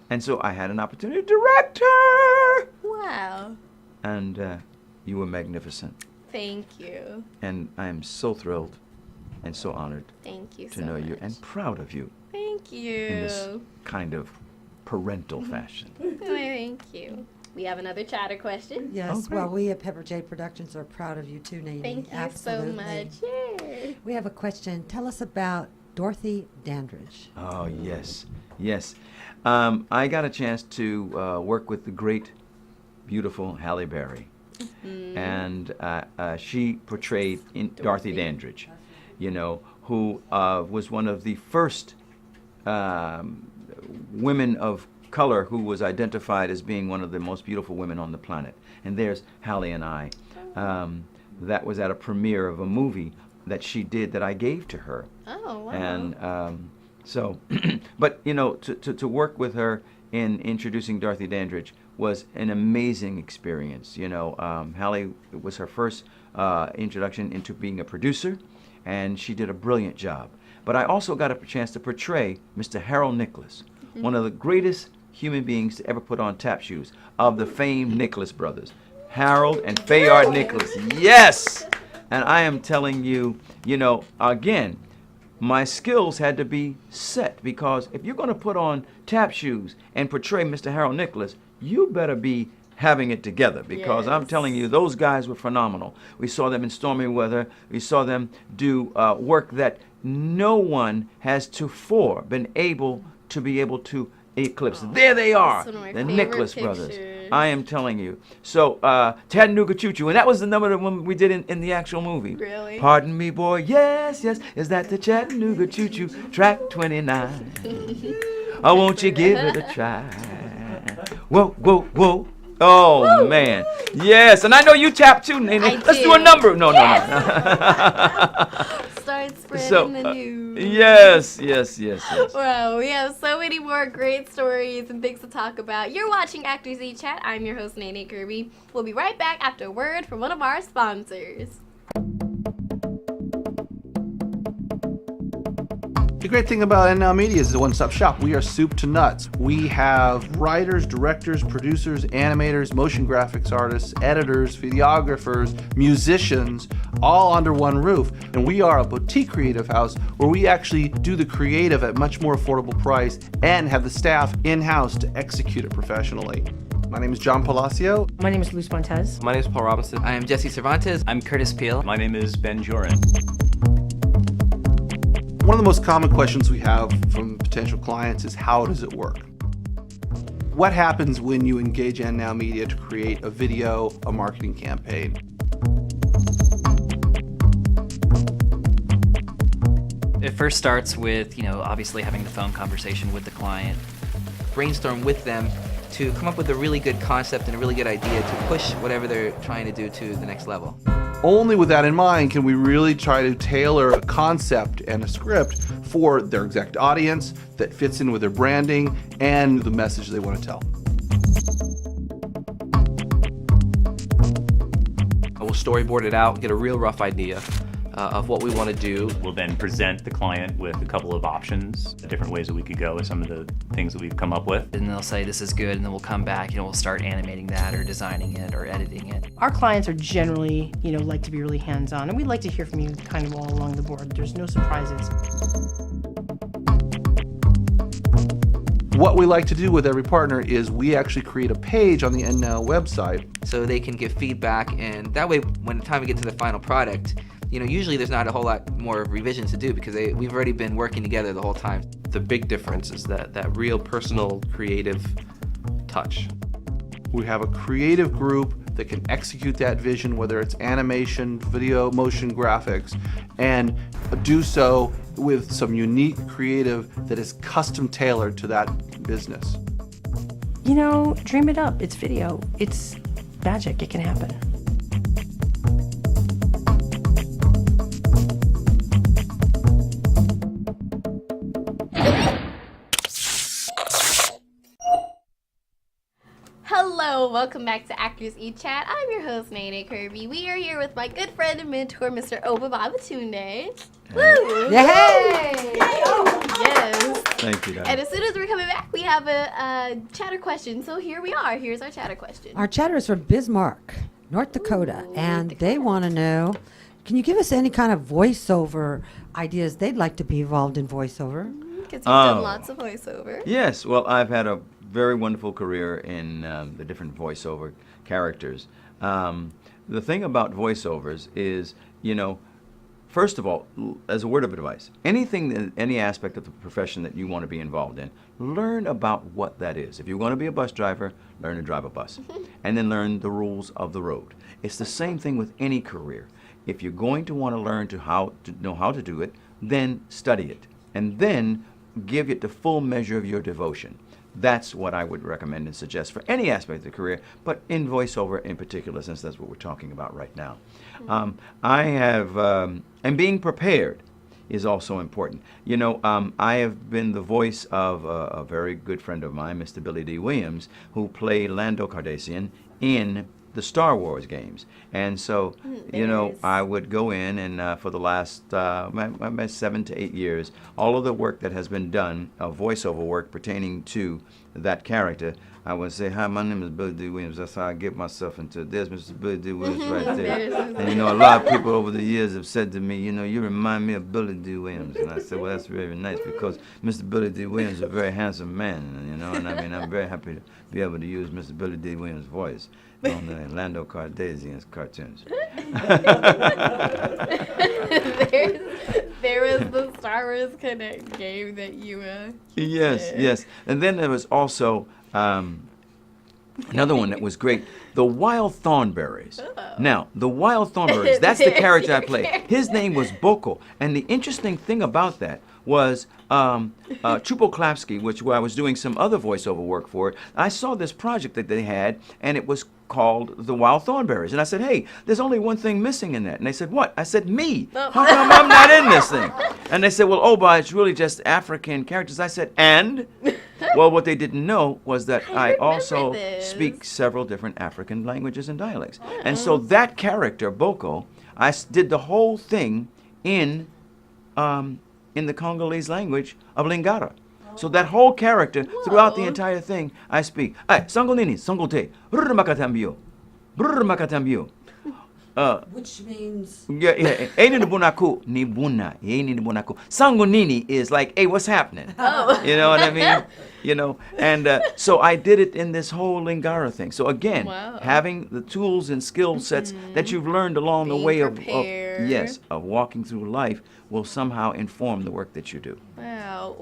Speaker 3: And so I had an opportunity to direct her.
Speaker 2: Wow.
Speaker 3: And you were magnificent.
Speaker 2: Thank you.
Speaker 3: And I am so thrilled and so honored
Speaker 2: Thank you
Speaker 3: to
Speaker 2: so
Speaker 3: know
Speaker 2: much.
Speaker 3: you and proud of you
Speaker 2: Thank you.
Speaker 3: in this kind of parental fashion.
Speaker 2: Thank you. We have another chatter question.
Speaker 4: Yes,
Speaker 3: Oh, great.
Speaker 4: well, we at Pepper J Productions are proud of you too, Nay Nay.
Speaker 2: Thank you
Speaker 4: Absolutely.
Speaker 2: so much. Yay.
Speaker 4: We have a question. Tell us about Dorothy Dandridge.
Speaker 3: Oh, yes, yes. I got a chance to work with the great, beautiful Halle Berry. And she portrayed Dorothy Dandridge, you know, who was one of the first women of color who was identified as being one of the most beautiful women on the planet. And there's Halle and I. That was at a premiere of a movie that she did that I gave to her.
Speaker 2: Oh, wow.
Speaker 3: And so, but you know, to work with her in introducing Dorothy Dandridge was an amazing experience. You know, Halle, it was her first introduction into being a producer, and she did a brilliant job. But I also got a chance to portray Mr. Harold Nicholas, one of the greatest human beings to ever put on tap shoes of the famed Nicholas brothers. Harold and Fayard Nicholas, yes! And I am telling you, you know, again, my skills had to be set, because if you're going to put on tap shoes and portray Mr. Harold Nicholas, you better be having it together, because I'm
Speaker 2: Yes.
Speaker 3: telling you, those guys were phenomenal. We saw them in stormy weather. We saw them do work that no one has before been able to eclipse. There they are,
Speaker 2: That's one of my
Speaker 3: the
Speaker 2: favorite
Speaker 3: Nicholas brothers.
Speaker 2: pictures.
Speaker 3: I am telling you. So, Chattanooga Choo Choo, and that was the number one we did in the actual movie.
Speaker 2: Really?
Speaker 3: Pardon me, boy. Yes, yes. Is that the Chattanooga Choo Choo, track 29? Oh, won't you give it a try? Whoa, whoa, whoa. Oh, man. Yes, and I know you tap too, Nay Nay. Let's do a number. No.
Speaker 2: Start spreading
Speaker 3: So,
Speaker 2: the news.
Speaker 3: yes.
Speaker 2: Wow, we have so many more great stories and things to talk about. You're watching ActorsE Chat. I'm your host, Nay Nay Kirby. We'll be right back after a word from one of our sponsors.
Speaker 7: The great thing about NNow Media is a one-stop shop. We are soup to nuts. We have writers, directors, producers, animators, motion graphics artists, editors, videographers, musicians, all under one roof. And we are a boutique creative house where we actually do the creative at much more affordable price and have the staff in-house to execute it professionally. My name is John Palacio.
Speaker 8: My name is Luz Montez.
Speaker 9: My name is Paul Robinson.
Speaker 10: I am Jesse Cervantes.
Speaker 11: I'm Curtis Peel.
Speaker 12: My name is Ben Jorin.
Speaker 7: One of the most common questions we have from potential clients is, how does it work? What happens when you engage NNow Media to create a video, a marketing campaign?
Speaker 11: It first starts with, obviously having the phone conversation with the client.
Speaker 10: Brainstorm with them to come up with a really good concept and a really good idea to push whatever they're trying to do to the next level.
Speaker 7: Only with that in mind can we really try to tailor a concept and a script for their exact audience that fits in with their branding and the message they want to tell.
Speaker 9: We'll storyboard it out, get a real rough idea of what we want to do.
Speaker 12: We'll then present the client with a couple of options, different ways that we could go with some of the things that we've come up with.
Speaker 11: And they'll say this is good, and then we'll come back, we'll start animating that or designing it or editing it.
Speaker 8: Our clients are generally, like to be really hands-on, and we'd like to hear from you kind of all along the board. There's no surprises.
Speaker 7: What we like to do with every partner is we actually create a page on the NNow website.
Speaker 10: So they can give feedback, and that way, when the time we get to the final product, usually there's not a whole lot more revisions to do because we've already been working together the whole time.
Speaker 9: The big difference is that real personal creative touch.
Speaker 7: We have a creative group that can execute that vision, whether it's animation, video, motion graphics, and do so with some unique creative that is custom tailored to that business.
Speaker 8: Dream it up. It's video. It's magic. It can happen.
Speaker 2: Hello, welcome back to ActorsE Chat. I'm your host, Nay Nay Kirby. We are here with my good friend and mentor, Mr. Obba Babatunde. Woo!
Speaker 4: Yay!
Speaker 2: Yes.
Speaker 3: Thank you, Dad.
Speaker 2: And as soon as we're coming back, we have a chatter question. So here we are. Here's our chatter question.
Speaker 4: Our chatter is from Bismarck, North Dakota, and they want to know, can you give us any kind of voiceover ideas they'd like to be involved in voiceover?
Speaker 2: Because you've done lots of voiceover.
Speaker 3: Yes, well, I've had a very wonderful career in the different voiceover characters. The thing about voiceovers is, first of all, as a word of advice, any aspect of the profession that you want to be involved in, learn about what that is. If you're going to be a bus driver, learn to drive a bus, and then learn the rules of the road. It's the same thing with any career. If you're going to want to learn how to do it, then study it, and then give it the full measure of your devotion. That's what I would recommend and suggest for any aspect of the career, but in voiceover in particular, since that's what we're talking about right now. And being prepared is also important. I have been the voice of a very good friend of mine, Mr. Billy D. Williams, who played Lando Calrissian in the Star Wars games. And so, I would go in and for the last 7 to 8 years, all of the work that has been done, voiceover work pertaining to that character, I would say, hi, my name is Billy D. Williams. That's how I get myself into it. There's Mr. Billy D. Williams right there. And, you know, a lot of people over the years have said to me, you know, you remind me of Billy D. Williams. And I said, well, that's very nice because Mr. Billy D. Williams is a very handsome man, you know, and I mean, I'm very happy to be able to use Mr. Billy D. Williams' voice on the Lando Calrissian's cartoons.
Speaker 2: There was the Star Wars Connect game that you
Speaker 3: Yes,
Speaker 2: did.
Speaker 3: yes. And then there was also another one that was great, the Wild Thornberries.
Speaker 2: Oh.
Speaker 3: Now, the Wild Thornberries, that's the character I played.
Speaker 2: Character.
Speaker 3: His name was Boko. And the interesting thing about that was Chupo Klapsky, where I was doing some other voiceover work for it. I saw this project that they had, and it was called The Wild Thornberries. And I said, hey, there's only one thing missing in that. And they said, what? I said, me.
Speaker 2: Oh.
Speaker 3: How come I'm not in this thing? And they said, well, Obba, it's really just African characters. I said, and? Well, what they didn't know was that I also speak several different African languages and dialects. And so that character, Boko, I did the whole thing in the Congolese language of Lingala. So that whole character, throughout the entire thing, I speak. Sango nini, sango te, brr makatambio, brr makatambio.
Speaker 4: Which means?
Speaker 3: Eni nibunaku, nibuna, eni nibunaku. Sango nini is like, hey, what's happening?
Speaker 2: Oh.
Speaker 3: You know what I mean? You know, and so I did it in this whole Lingala thing. So again, having the tools and skill sets that you've learned along the way of walking through life will somehow inform the work that you do.
Speaker 2: Wow.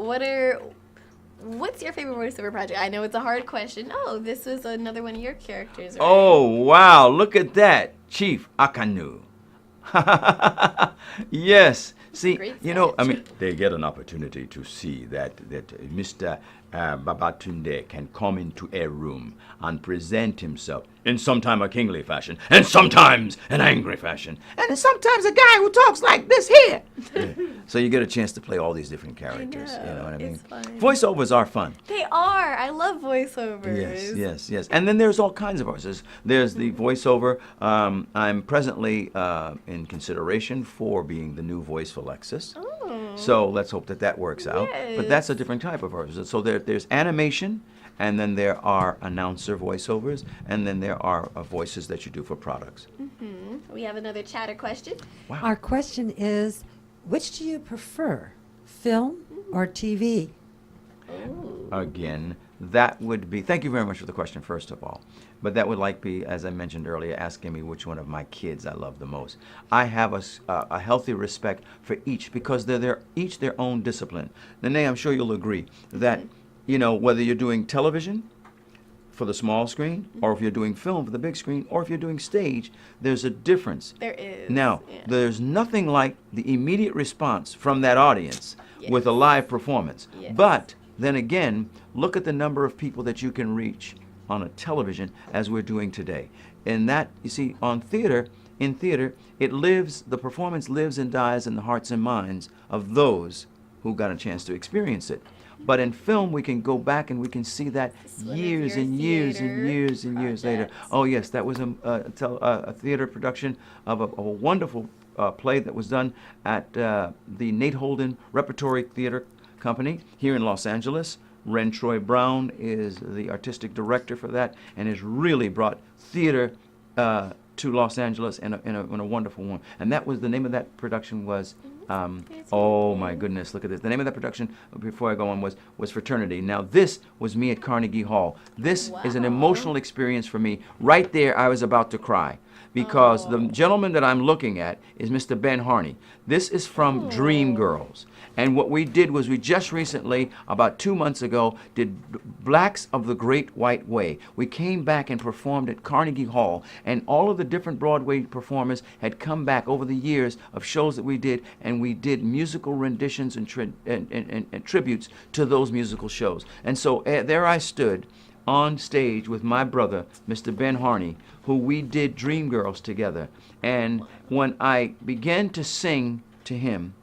Speaker 2: What's your favorite voiceover project? I know it's a hard question. Oh, this was another one of your characters, right?
Speaker 3: Oh, wow. Look at that. Chief Akanu. Yes. See, you know, I mean, they get an opportunity to see that Mr. Babatunde can come into a room and present himself in sometimes a kingly fashion, and sometimes an angry fashion, and sometimes a guy who talks like this here. So you get a chance to play all these different characters. You know what I mean?
Speaker 2: It's fun.
Speaker 3: Voiceovers are fun.
Speaker 2: They are. I love voiceovers.
Speaker 3: Yes. And then there's all kinds of voices. There's the voiceover. I'm presently in consideration for being the new voice for Lexus.
Speaker 2: Oh.
Speaker 3: So let's hope that works out. But that's a different type of voice. So there's animation, and then there are announcer voiceovers, and then there are voices that you do for products.
Speaker 2: Mm-hmm. We have another chatter question.
Speaker 3: Wow.
Speaker 4: Our question is, which do you prefer, film or TV?
Speaker 3: Again, that would be, thank you very much for the question, first of all. But that would be, as I mentioned earlier, asking me which one of my kids I love the most. I have a healthy respect for each because they're each their own discipline. Nay, I'm sure you'll agree that, you know, whether you're doing television for the small screen, or if you're doing film for the big screen, or if you're doing stage, there's a difference.
Speaker 2: There is.
Speaker 3: Now, there's nothing like the immediate response from that audience with a live performance. But then again, look at the number of people that you can reach on a television as we're doing today. And that, you see, in theater, the performance lives and dies in the hearts and minds of those who got a chance to experience it. But in film, we can go back and we can see that years and years and years and years later. Oh yes, that was a theater production of a wonderful play that was done at the Nate Holden Repertory Theater Company here in Los Angeles. Ren Troy Brown is the artistic director for that and has really brought theater to Los Angeles in a wonderful one. And that was, the name of that production was, oh my goodness, look at this. The name of that production, before I go on, was Fraternity. Now this was me at Carnegie Hall. This is an emotional experience for me. Right there, I was about to cry. Because the gentleman that I'm looking at is Mr. Ben Harney. This is from Dreamgirls. And what we did was we just recently, about 2 months ago, did Blacks of the Great White Way. We came back and performed at Carnegie Hall, and all of the different Broadway performers had come back over the years of shows that we did, and we did musical renditions and tributes to those musical shows. And so there I stood on stage with my brother, Mr. Ben Harney, who we did Dreamgirls together. And when I began to sing to him,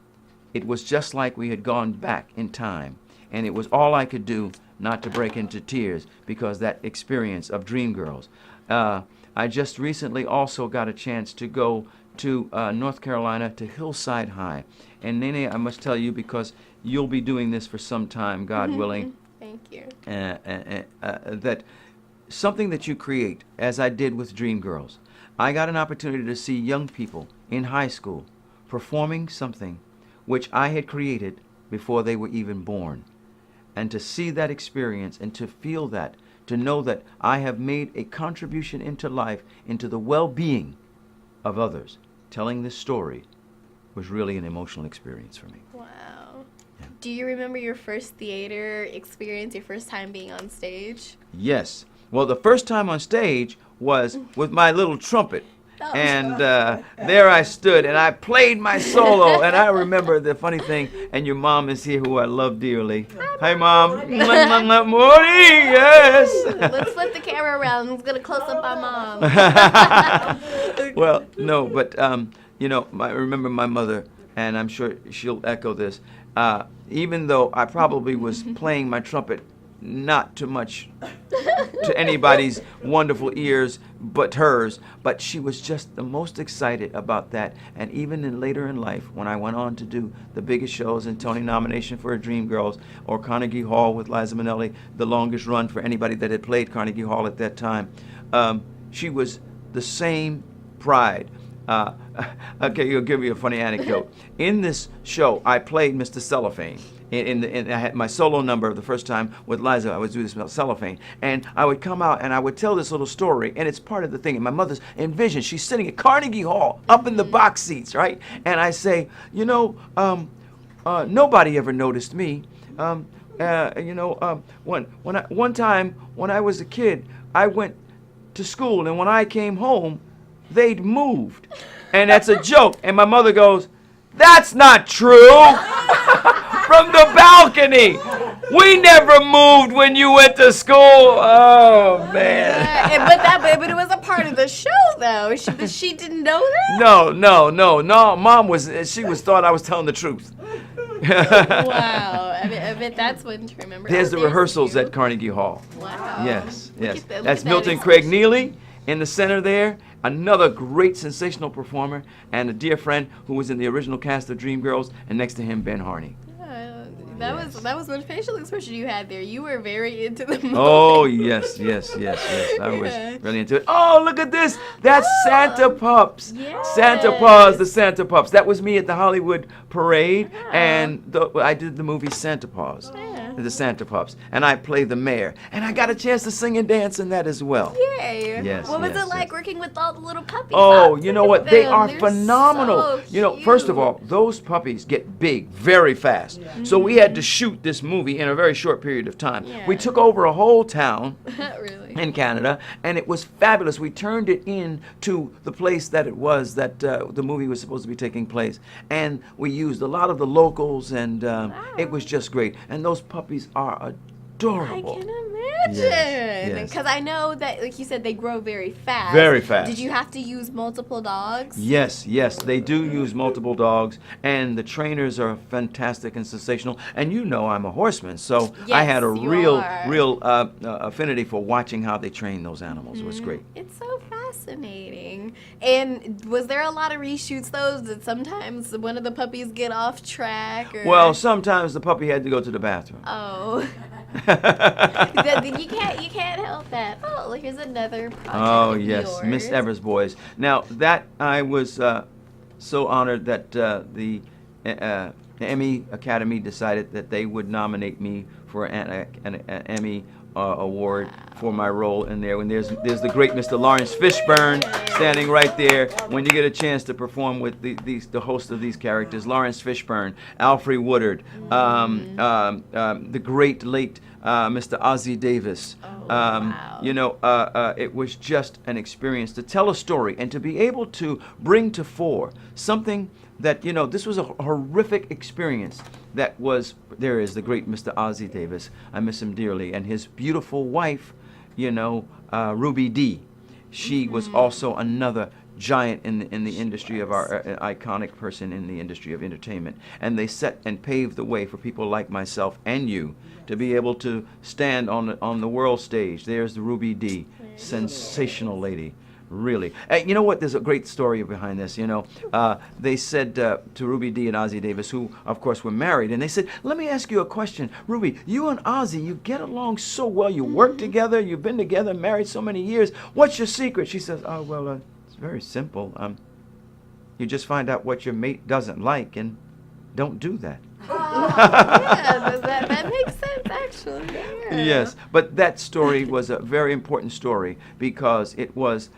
Speaker 3: it was just like we had gone back in time. And it was all I could do not to break into tears because that experience of Dreamgirls. I just recently also got a chance to go to North Carolina to Hillside High. And Nene, I must tell you, because you'll be doing this for some time, God willing,
Speaker 2: Thank you.
Speaker 3: that something that you create, as I did with Dreamgirls, I got an opportunity to see young people in high school performing something which I had created before they were even born. And to see that experience and to feel that, to know that I have made a contribution into life, into the well-being of others, telling this story was really an emotional experience for me.
Speaker 2: Wow. Yeah. Do you remember your first theater experience, your first time being on stage?
Speaker 3: Yes. Well, the first time on stage was with my little trumpet. And there I stood, and I played my solo. And I remember the funny thing, and your mom is here, who I love dearly. Hi, Mom. Morning, yes.
Speaker 2: Let's flip the camera around. Let's get a close-up by Mom.
Speaker 3: Well, no, but, you know, I remember my mother, and I'm sure she'll echo this. Even though I probably was playing my trumpet not too much to anybody's wonderful ears but hers, but she was just the most excited about that. And even later in life, when I went on to do the biggest shows and Tony nomination for Dreamgirls, or Carnegie Hall with Liza Minnelli, the longest run for anybody that had played Carnegie Hall at that time, she was the same pride. Okay, you'll give me a funny anecdote. In this show, I played Mr. Cellophane. I had my solo number the first time with Liza. I would do this cellophane, and I would come out and I would tell this little story, and it's part of the thing. And my mother's envision. She's sitting at Carnegie Hall, up in the box seats, right? And I say, you know, nobody ever noticed me. One time when I was a kid, I went to school, and when I came home, they'd moved, and that's a joke. And my mother goes, "That's not true." From the balcony. We never moved when you went to school. Oh, man.
Speaker 2: But it was a part of the show, though. She didn't know that?
Speaker 3: No. Mom thought I was telling the truth.
Speaker 2: Wow. I bet that's one to remember.
Speaker 3: There's the rehearsals at Carnegie Hall.
Speaker 2: Wow.
Speaker 3: Yes. That's Milton Craig Neely in the center there. Another great sensational performer, and a dear friend who was in the original cast of Dreamgirls, and next to him, Ben Harney.
Speaker 2: That was one facial expression you had there. You were very into the movie.
Speaker 3: Oh, yes. I was really into it. Oh, look at this. That's Santa Pups.
Speaker 2: Yes.
Speaker 3: Santa Paws, the Santa Pups. That was me at the Hollywood Parade, and I did the movie Santa Paws. The Santa Pups, and I played the mayor, and I got a chance to sing and dance in that as well.
Speaker 2: Yay!
Speaker 3: Yes.
Speaker 2: What was it like working with all the little puppies?
Speaker 3: Oh, you know what? They are
Speaker 2: They're
Speaker 3: phenomenal.
Speaker 2: so
Speaker 3: You know, first of all, those puppies get big very fast. Yeah. So we had to shoot this movie in a very short period of time. Yeah. We took over a whole town
Speaker 2: really?
Speaker 3: In Canada, and it was fabulous. We turned it into the place that it was, that the movie was supposed to be taking place, and we used a lot of the locals, and it was just great. And those puppies are adorable.
Speaker 2: I can imagine. Because I know that, like you said, they grow very fast.
Speaker 3: Very fast.
Speaker 2: Did you have to use multiple dogs?
Speaker 3: Yes, they do use multiple dogs, and the trainers are fantastic and sensational. And you know I'm a horseman, so I had a real affinity for watching how they train those animals. It was great.
Speaker 2: It's so fascinating. And was there a lot of reshoots, though? Did sometimes one of the puppies get off track? Or?
Speaker 3: Well, sometimes the puppy had to go to the bathroom.
Speaker 2: Oh. you can't help that. Oh, here's another project.
Speaker 3: Oh, yes,
Speaker 2: yours.
Speaker 3: Miss Evers Boys. Now, that I was so honored that the Emmy Academy decided that they would nominate me for an Emmy award for my role in there. When there's the great Mr. Lawrence Fishburne standing right there. When you get a chance to perform with the host of these characters, Lawrence Fishburne, Alfre Woodard, the great late Mr. Ozzie Davis. It was just an experience to tell a story and to be able to bring to fore something that, this was a horrific experience. There is the great Mr. Ozzie Davis. I miss him dearly. And his beautiful wife, Ruby Dee. She was also another giant in the industry of our iconic person in the industry of entertainment. And they set and paved the way for people like myself and you to be able to stand on the world stage. There's the Ruby Dee, sensational lady. Really. You know what? There's a great story behind this. You know, they said to Ruby Dee and Ozzie Davis, who, of course, were married, and they said, let me ask you a question. Ruby, you and Ozzie, you get along so well. You work together. You've been together, married so many years. What's your secret? She says, oh, well, it's very simple. You just find out what your mate doesn't like and don't do that.
Speaker 2: Yeah, that makes sense, actually. Yeah.
Speaker 3: Yes, but that story was a very important story because it was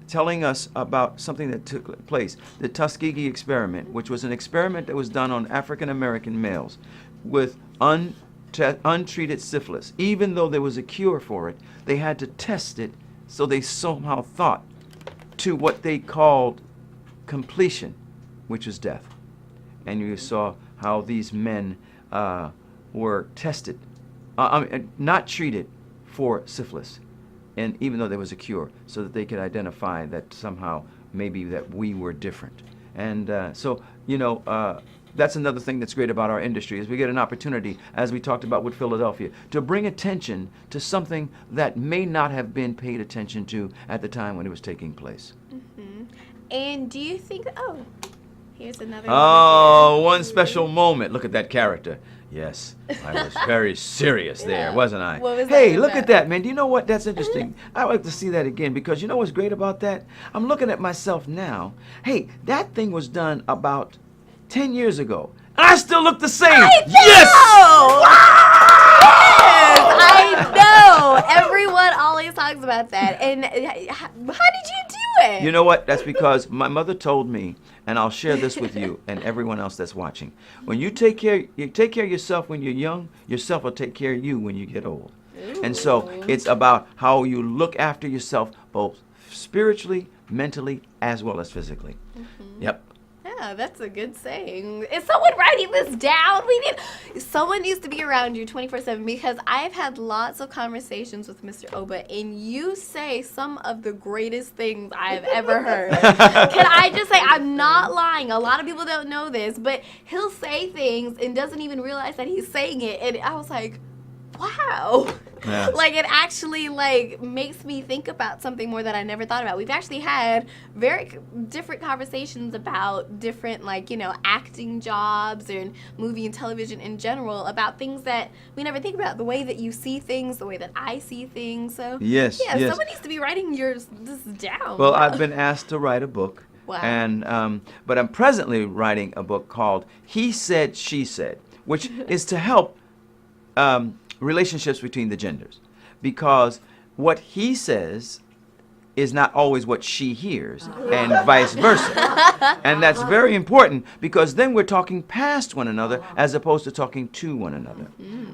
Speaker 3: telling us about something that took place. The Tuskegee experiment, which was an experiment that was done on African American males with untreated syphilis. Even though there was a cure for it, they had to test it, so they somehow thought to what they called completion, which was death. And you saw how these men were tested, not treated for syphilis, and even though there was a cure, so that they could identify that somehow maybe that we were different. And so, you know, that's another thing that's great about our industry is we get an opportunity, as we talked about with Philadelphia, to bring attention to something that may not have been paid attention to at the time when it was taking place.
Speaker 2: Mm-hmm. And do you think, here's another
Speaker 3: one special moment. Look at that character. Yes, I was very serious there, wasn't I?
Speaker 2: What was
Speaker 3: Hey,
Speaker 2: that
Speaker 3: look
Speaker 2: about?
Speaker 3: at that, man. Do you know what? That's interesting. I'd like to see that again because you know what's great about that? I'm looking at myself now. Hey, that thing was done about 10 years ago. I still look the same. Yes!
Speaker 2: I know. Everyone always talks about that. And how did you do it?
Speaker 3: You know what? That's because my mother told me, and I'll share this with you and everyone else that's watching. When you take care of yourself when you're young, yourself will take care of you when you get old. Ooh. And so it's about how you look after yourself, both spiritually, mentally, as well as physically. Mm-hmm. Yep.
Speaker 2: Yeah, that's a good saying. Is someone writing this down? Someone needs to be around you 24/7 because I've had lots of conversations with Mr. Obba, and you say some of the greatest things I've ever heard. Can I just say, I'm not lying. A lot of people don't know this, but he'll say things and doesn't even realize that he's saying it, and I was like, wow. Yeah. Like, it actually, like, makes me think about something more that I never thought about. We've actually had very different conversations about different, like, you know, acting jobs and movie and television in general, about things that we never think about, the way that you see things, the way that I see things. So,
Speaker 3: yes,
Speaker 2: someone needs to be writing this down.
Speaker 3: Well, I've been asked to write a book.
Speaker 2: Wow.
Speaker 3: And, but I'm presently writing a book called He Said, She Said, which is to help relationships between the genders, because what he says is not always what she hears, and vice versa. And that's very important because then we're talking past one another as opposed to talking to one another.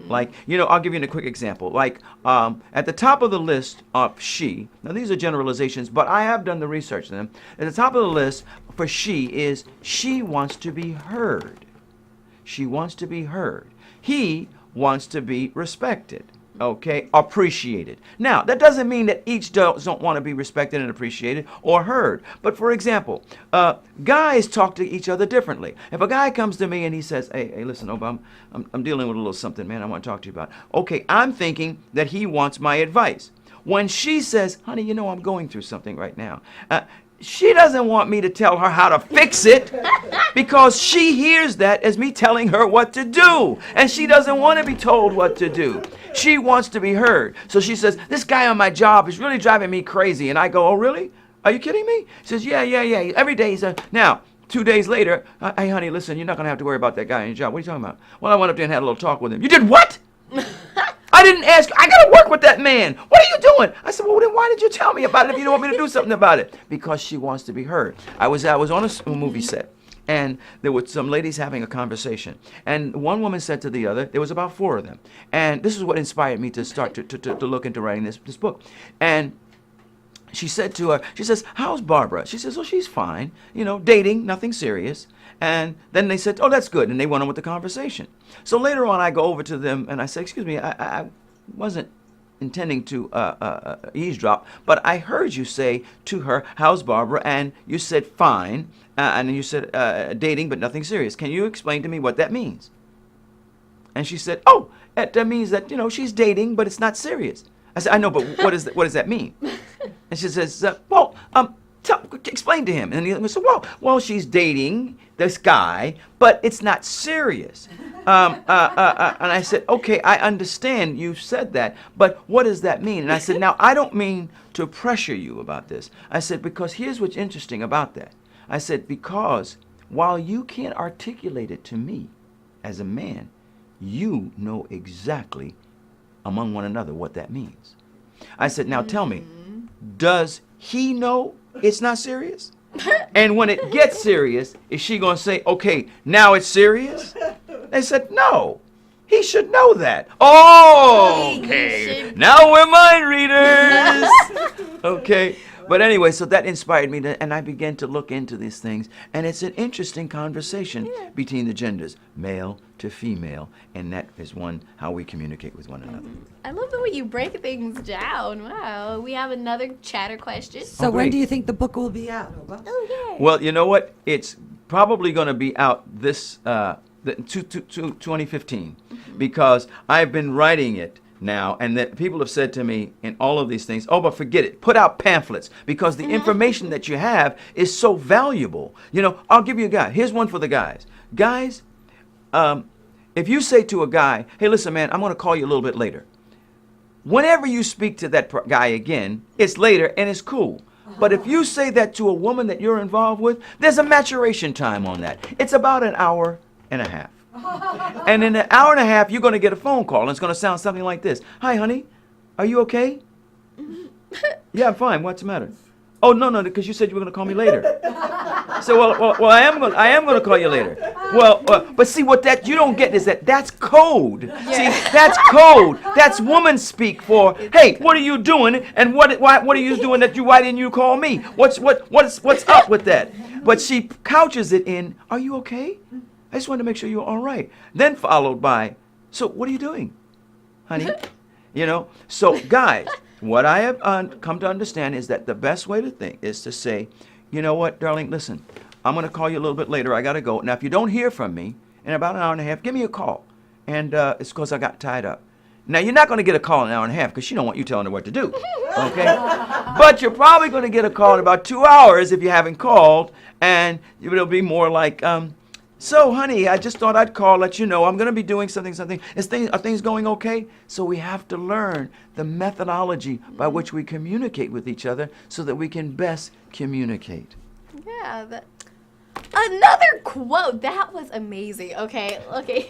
Speaker 3: Like, you know, I'll give you a quick example. Like, at the top of the list of she, now these are generalizations, but I have done the research on them. At the top of the list for she is she wants to be heard. She wants to be heard. He wants to be respected, okay, appreciated. Now, that doesn't mean that each don't want to be respected and appreciated or heard. But for example, guys talk to each other differently. If a guy comes to me and he says, hey, listen, Obba, I'm dealing with a little something, man, I want to talk to you about. Okay, I'm thinking that he wants my advice. When she says, honey, you know, I'm going through something right now, she doesn't want me to tell her how to fix it because she hears that as me telling her what to do. And she doesn't want to be told what to do. She wants to be heard. So she says, this guy on my job is really driving me crazy. And I go, oh, really? Are you kidding me? She says, yeah. Every day he says, now, 2 days later, hey, honey, listen, you're not going to have to worry about that guy on your job. What are you talking about? Well, I went up there and had a little talk with him. You did what? I didn't ask. I got to work with that man. What are you doing? I said, well, then why did you tell me about it if you don't want me to do something about it? Because she wants to be heard. I was on a movie set, and there were some ladies having a conversation. And one woman said to the other, there was about 4 of them. And this is what inspired me to start to look into writing this book. And she said to her, she says, how's Barbara? She says, oh, she's fine. You know, dating, nothing serious. And then they said, oh, that's good. And they went on with the conversation. So later on, I go over to them and I say, excuse me, I wasn't intending to eavesdrop, but I heard you say to her, how's Barbara? And you said, fine. And you said, dating, but nothing serious. Can you explain to me what that means? And she said, oh, that means that, you know, she's dating, but it's not serious. I said, I know, but what does that mean? And she says, explain to him. And he said, well, she's dating this guy, but it's not serious. And I said, okay, I understand you said that, but what does that mean? And I said, now, I don't mean to pressure you about this. I said, because here's what's interesting about that. I said, because while you can't articulate it to me as a man, you know exactly among one another what that means. I said, now tell me, does he know it's not serious? And when it gets serious, is she going to say, okay, now it's serious? They said, no. He should know that. Oh, okay. Now we're mind readers. Okay. But anyway, so that inspired me, and I began to look into these things. And it's an interesting conversation between the genders, male to female. And that is how we communicate with one another.
Speaker 2: I love the way you break things down. Wow. We have another chatter question.
Speaker 4: So when do you think the book will be out, Obba?
Speaker 2: Oh, yeah.
Speaker 3: Well, you know what? It's probably going to be out this 2015 because I've been writing it now, and that people have said to me in all of these things, oh, but forget it. Put out pamphlets because the information that you have is so valuable. You know, I'll give you a guy. Here's one for the guys. Guys, if you say to a guy, hey, listen, man, I'm going to call you a little bit later. Whenever you speak to that guy again, it's later and it's cool. But if you say that to a woman that you're involved with, there's a maturation time on that. It's about an hour and a half. And in an hour and a half, you're going to get a phone call, and it's going to sound something like this. Hi, honey. Are you okay? Yeah, I'm fine. What's the matter? Oh, no, because you said you were going to call me later. So, well, I am going to call you later. Well, but see, what that you don't get is that's code. Yeah. See, that's code. That's woman speak for, hey, what are you doing? And what are you doing why didn't you call me? What's up with that? But she couches it in, are you okay? I just wanted to make sure you're all right. Then followed by, so what are you doing, honey? You know, so guys, what I have come to understand is that the best way to think is to say, you know what, darling, listen, I'm going to call you a little bit later. I got to go. Now, if you don't hear from me in about an hour and a half, give me a call. And it's because I got tied up. Now, you're not going to get a call in an hour and a half because she don't want you telling her what to do, okay? But you're probably going to get a call in about 2 hours if you haven't called, and it'll be more like, so, honey, I just thought I'd call, let you know I'm going to be doing something. Are things going okay? So we have to learn the methodology by which we communicate with each other so that we can best communicate.
Speaker 2: Yeah. Another quote. That was amazing. Okay,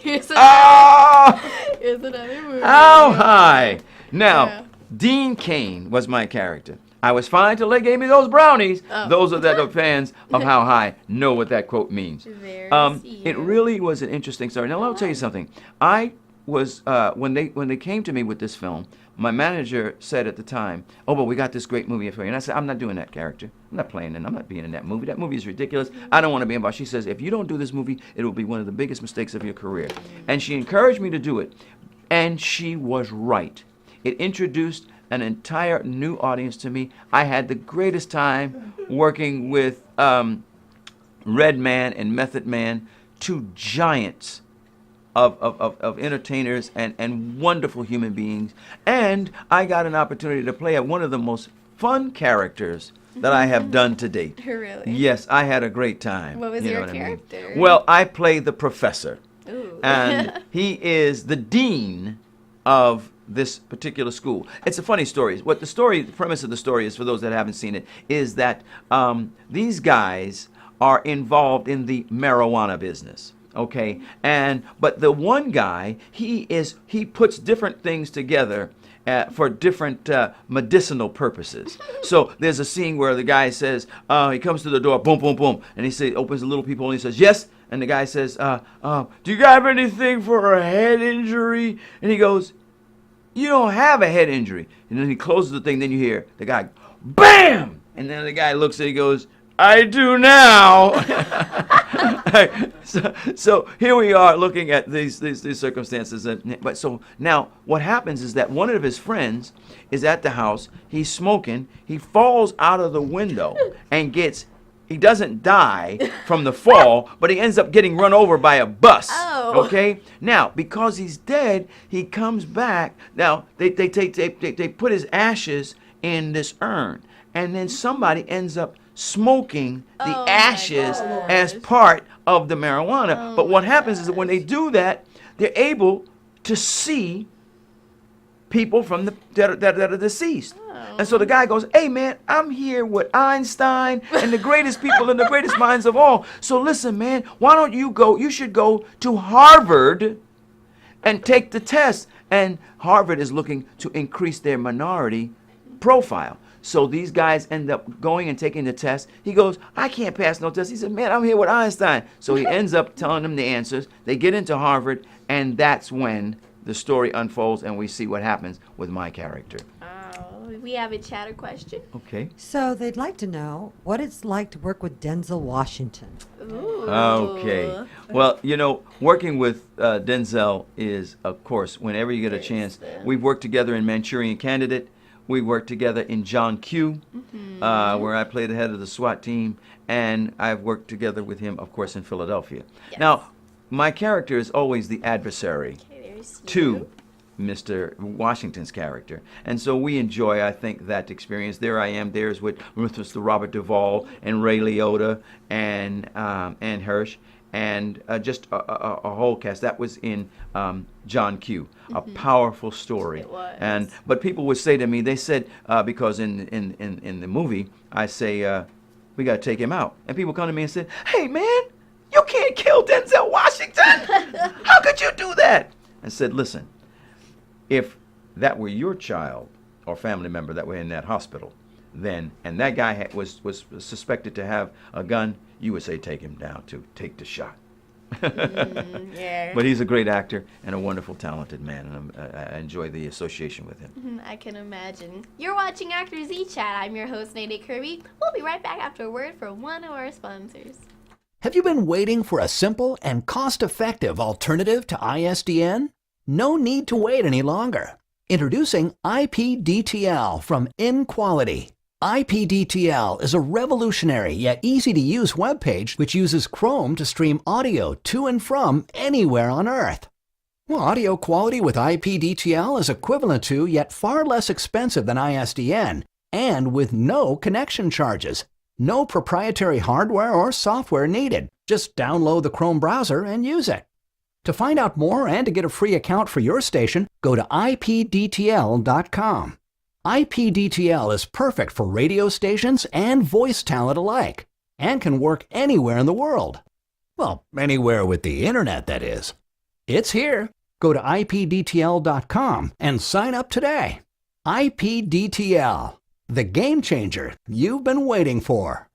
Speaker 2: here's another, here's another movie.
Speaker 3: How high? Now, Dean Cain was my character. I was fine till they gave me those brownies. Oh. Those that are fans of How High know what that quote means. It really was an interesting story. Now, I'll tell you something. I was, when they came to me with this film, my manager said at the time, oh, but we got this great movie for you. And I said, I'm not doing that character. I'm not playing it. I'm not being in that movie. That movie is ridiculous. I don't want to be involved. She says, if you don't do this movie, it will be one of the biggest mistakes of your career. And she encouraged me to do it. And she was right. It introduced an entire new audience to me. I had the greatest time working with Red Man and Method Man, two giants of entertainers and wonderful human beings. And I got an opportunity to play one of the most fun characters that I have done to date.
Speaker 2: Really?
Speaker 3: Yes, I had a great time.
Speaker 2: What was your character?
Speaker 3: I mean? Well, I play the professor.
Speaker 2: Ooh.
Speaker 3: And he is the dean of this particular school. It's a funny story. The premise of the story is, for those that haven't seen it, is that these guys are involved in the marijuana business. Okay, but the one guy, he puts different things together for different medicinal purposes. So there's a scene where the guy says, he comes to the door, boom, boom, boom, and he opens the little peephole and he says, yes. And the guy says, do you have anything for a head injury? And he goes, you don't have a head injury. And then he closes the thing, then you hear the guy, BAM! And then the guy looks and he goes, I do now. So here we are looking at these circumstances. But so now what happens is that one of his friends is at the house. He's smoking. He falls out of the window and he doesn't die from the fall, but he ends up getting run over by a bus.
Speaker 2: Oh.
Speaker 3: Okay? Now, because he's dead, he comes back. Now, they put his ashes in this urn. And then somebody ends up smoking the ashes as part of the marijuana. But what happens is that when they do that, they're able to see people from that are deceased. And so the guy goes, hey man, I'm here with Einstein and the greatest people and the greatest minds of all. So listen, man, why don't you should go to Harvard and take the test. And Harvard is looking to increase their minority profile. So these guys end up going and taking the test. He goes, I can't pass no test. He said, man, I'm here with Einstein. So he ends up telling them the answers. They get into Harvard, and that's when the story unfolds and we see what happens with my character.
Speaker 2: We have a chatter question.
Speaker 3: Okay.
Speaker 4: So they'd like to know what it's like to work with Denzel Washington.
Speaker 2: Ooh.
Speaker 3: Okay. Well, you know, working with Denzel is, of course, whenever you get a chance. We've worked together in Manchurian Candidate. We worked together in John Q, where I played the head of the SWAT team. And I've worked together with him, of course, in Philadelphia.
Speaker 2: Yes.
Speaker 3: Now, my character is always the adversary to Mr. Washington's character. And so we enjoy, I think, that experience. There I am. There's with Mr. Robert Duvall and Ray Liotta and Hirsch and just a whole cast. That was in John Q. A powerful story.
Speaker 2: It was.
Speaker 3: But people would say to me, they said, because in the movie, I say, we got to take him out. And people come to me and say, hey, man, you can't kill Denzel Washington. How could you do that? I said, listen, if that were your child or family member that were in that hospital, then, and that guy was suspected to have a gun, you would say take him down to take the shot.
Speaker 2: Yeah.
Speaker 3: But he's a great actor and a wonderful, talented man, and I enjoy the association with him.
Speaker 2: I can imagine. You're watching ActorsE Chat. I'm your host, Nay Nay Kirby. We'll be right back after a word from one of our sponsors.
Speaker 13: Have you been waiting for a simple and cost-effective alternative to ISDN? No need to wait any longer. Introducing IPDTL from InQuality. IPDTL is a revolutionary yet easy-to-use webpage which uses Chrome to stream audio to and from anywhere on Earth. Well, audio quality with IPDTL is equivalent to yet far less expensive than ISDN, and with no connection charges. No proprietary hardware or software needed. Just download the Chrome browser and use it. To find out more and to get a free account for your station, go to ipdtl.com. IPDTL is perfect for radio stations and voice talent alike, and can work anywhere in the world. Well, anywhere with the internet, that is. It's here. Go to ipdtl.com and sign up today. IPDTL, the game changer you've been waiting for.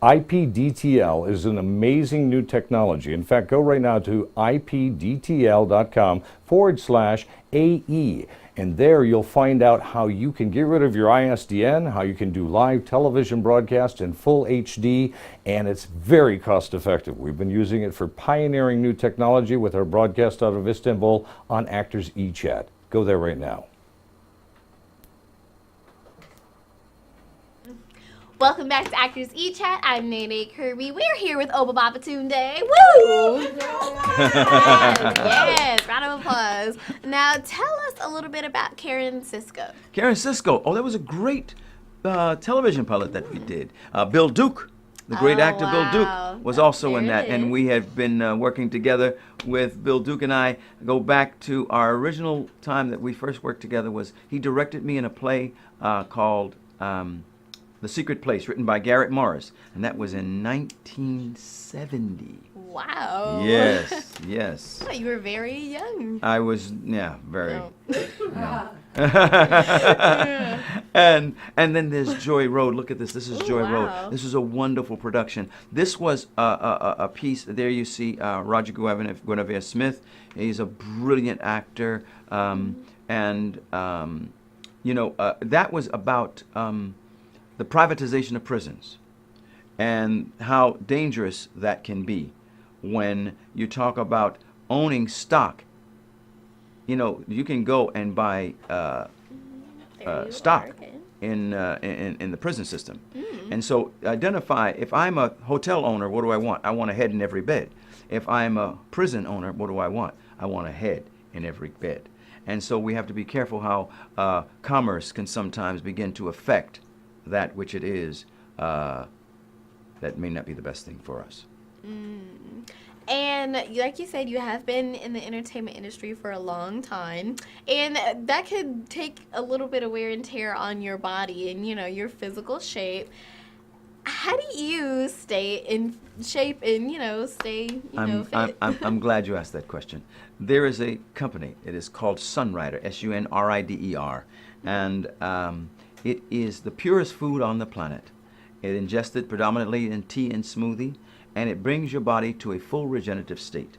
Speaker 14: IPDTL is an amazing new technology. In fact, go right now to ipdtl.com/AE, and there you'll find out how you can get rid of your ISDN, how you can do live television broadcasts in full HD, and it's very cost effective. We've been using it for pioneering new technology with our broadcast out of Istanbul on ActorsE Chat. Go there right now.
Speaker 2: Welcome back to ActorsE Chat. I'm Nay Nay Kirby. We're here with Obba Babatunde. Woo! Yes, round of applause. Now, tell us a little bit about Karen Cisco.
Speaker 3: Karen Cisco. Oh, that was a great television pilot that we did. Bill Duke, the great actor Bill Duke, was also in that. And we have been working together with Bill Duke, and I go back to our original time that we first worked together. Was he directed me in a play called The Secret Place, written by Garrett Morris, and that was in 1970.
Speaker 2: Wow.
Speaker 3: Yes, yes.
Speaker 2: You were very young.
Speaker 3: I was, yeah, very.
Speaker 2: No.
Speaker 3: No. and then there's Joy Road. Look at this. This is Joy Road. This is a wonderful production. This was a piece. There you see Roger Guinevere Smith. He's a brilliant actor, and you know that was about the privatization of prisons and how dangerous that can be when you talk about owning stock. You know, you can go and buy stock in the prison system. And so identify, if I'm a hotel owner, what do I want? I want a head in every bed. If I'm a prison owner, what do I want? I want a head in every bed. And so we have to be careful how commerce can sometimes begin to affect that which it is that may not be the best thing for us.
Speaker 2: And like you said, you have been in the entertainment industry for a long time, and that could take a little bit of wear and tear on your body and, you know, your physical shape. How do you stay in shape and, you know, stay, fit?
Speaker 3: I'm glad you asked that question. There is a company. It is called Sunrider, Sunrider, and it is the purest food on the planet. It ingested predominantly in tea and smoothie, and it brings your body to a full regenerative state.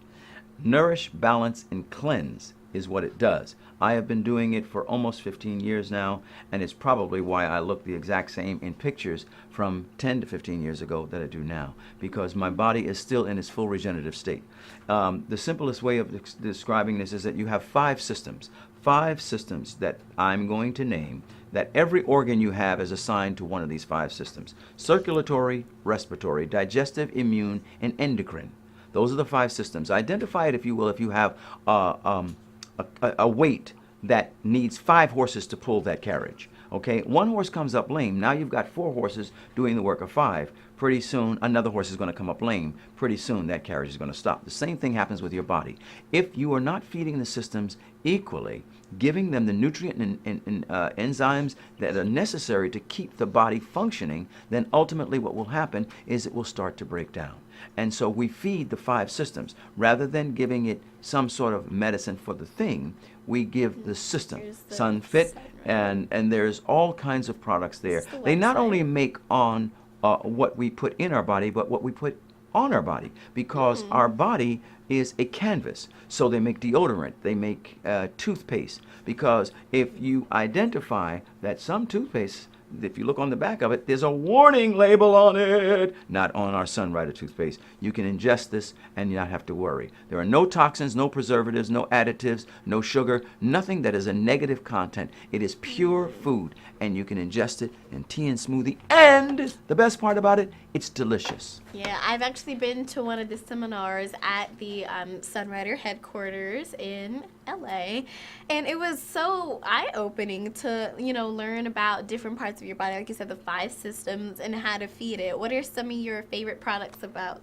Speaker 3: Nourish, balance, and cleanse is what it does. I have been doing it for almost 15 years now, and it's probably why I look the exact same in pictures from 10 to 15 years ago that I do now, because my body is still in its full regenerative state. The simplest way of describing this is that you have 5 systems that I'm going to name, that every organ you have is assigned to one of these 5 systems: circulatory, respiratory, digestive, immune, and endocrine. Those are the 5 systems. Identify it, if you will, if you have a weight that needs 5 horses to pull that carriage. Okay, 1 horse comes up lame. Now you've got 4 horses doing the work of 5. Pretty soon, another horse is going to come up lame. Pretty soon, that carriage is going to stop. The same thing happens with your body. If you are not feeding the systems equally, giving them the nutrient and enzymes that are necessary to keep the body functioning, then ultimately what will happen is it will start to break down. And so we feed the 5 systems. Rather than giving it some sort of medicine for the thing, we give the system. Sunfit, and there's all kinds of products there. They not only make on what we put in our body, but what we put on our body, because our body is a canvas. So they make deodorant, they make toothpaste, because if you identify that some toothpaste, if you look on the back of it, there's a warning label on it. Not on our Sunrider toothpaste. You can ingest this and you not have to worry. There are no toxins, no preservatives, no additives, no sugar, nothing that is a negative content. It is pure food, and you can ingest it in tea and smoothie. And the best part about it, it's delicious.
Speaker 2: Yeah, I've actually been to one of the seminars at the Sunrider headquarters in LA, and it was so eye-opening to, you know, learn about different parts of your body, like you said, the 5 systems and how to feed it. What are some of your favorite products about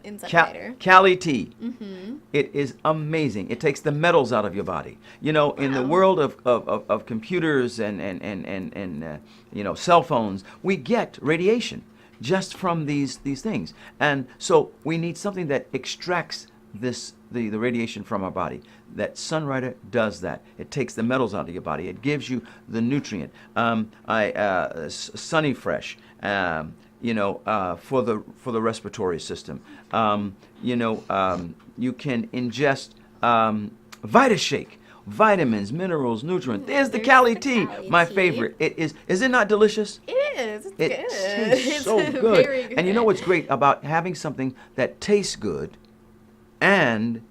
Speaker 2: in Sunrider?
Speaker 3: Cali tea. It is amazing. It takes the metals out of your body. You know, in the world of computers and you know, cell phones, we get radiation just from these things, and so we need something that extracts the radiation from our body. That Sunrider does that. It takes the metals out of your body. It gives you the nutrient. Sunny Fresh, you know, for the respiratory system. You know, you can ingest VitaShake. Vitamins, minerals, nutrients. There's the Cali tea, my favorite. It is. Is it not delicious?
Speaker 2: It is. It's
Speaker 3: it
Speaker 2: good.
Speaker 3: tastes so good.
Speaker 2: Very good.
Speaker 3: And you know what's great about having something that tastes good and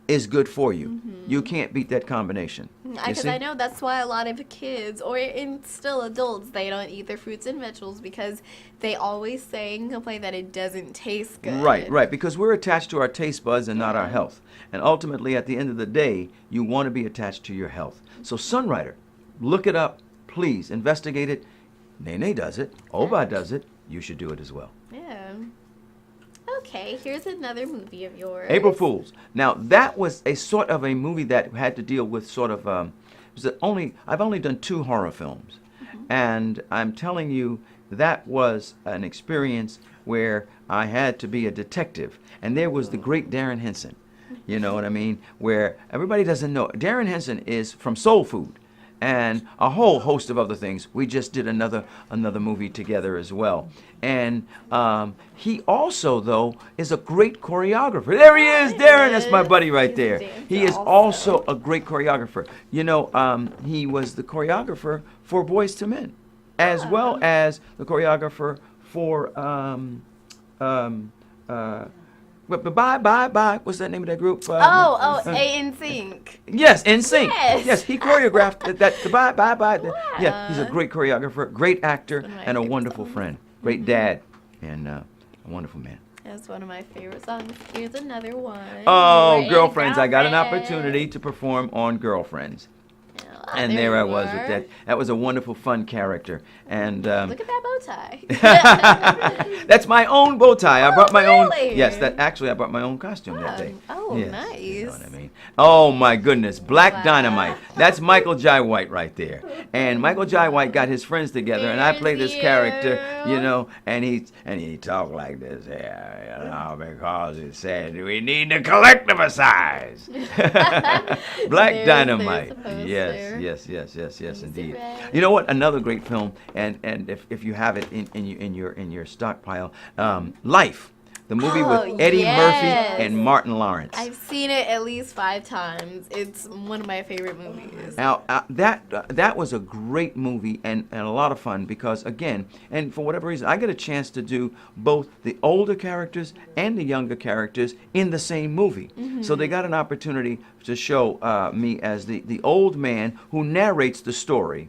Speaker 3: is good for you? You can't beat that combination.
Speaker 2: Because I know that's why a lot of kids, or still adults, they don't eat their fruits and vegetables because they always say and complain that it doesn't taste good.
Speaker 3: Right, because we're attached to our taste buds and not our health. And ultimately, at the end of the day, you want to be attached to your health. So Sunrider, look it up, please, investigate it. Nay Nay does it, Obba does it, you should do it as well.
Speaker 2: Yeah. Okay, here's another movie of yours.
Speaker 3: April Fools. Now, that was a sort of a movie that had to deal with sort of, I've only done 2 horror films. And I'm telling you, that was an experience where I had to be a detective. And there was the great Darren Henson, you know what I mean? Where everybody doesn't know. Darren Henson is from Soul Food and a whole host of other things. We just did another movie together as well. And he also, though, is a great choreographer. There he is, Darren. That's my buddy right there. He is also a great choreographer. You know, he was the choreographer for Boys to Men, as well as the choreographer for Bye. What's that name of that group?
Speaker 2: NSYNC.
Speaker 3: Yes, NSYNC.
Speaker 2: Yes.
Speaker 3: Yes, he choreographed that. Bye.
Speaker 2: Wow.
Speaker 3: Yeah, he's a great choreographer, great actor, and a wonderful friend. Great dad, and a wonderful man.
Speaker 2: That's one of my favorite songs. Here's another one.
Speaker 3: Oh, Girlfriends. I got an opportunity to perform on Girlfriends. And there I was with that. That was a wonderful, fun character. And
Speaker 2: look at that bow tie.
Speaker 3: that's my own bow tie. I brought my
Speaker 2: really?
Speaker 3: own. Yes, I brought my own costume that day.
Speaker 2: Oh,
Speaker 3: yes,
Speaker 2: nice.
Speaker 3: You know what I mean? Oh my goodness, Black Dynamite. That's Michael Jai White right there. And Michael Jai White got his friends together, and I played this character, you know, and he talked like this here, you know, because he said we need to collectivize. Black Dynamite. Yes, indeed. You know what? Another great film, and if you have it in your stockpile, Life, the movie with Eddie Murphy and Martin Lawrence.
Speaker 2: I've seen it at least 5 times. It's one of my favorite movies.
Speaker 3: Now that was a great movie and a lot of fun because again, and for whatever reason, I get a chance to do both the older characters and the younger characters in the same movie. Mm-hmm. So they got an opportunity to show me as the old man who narrates the story.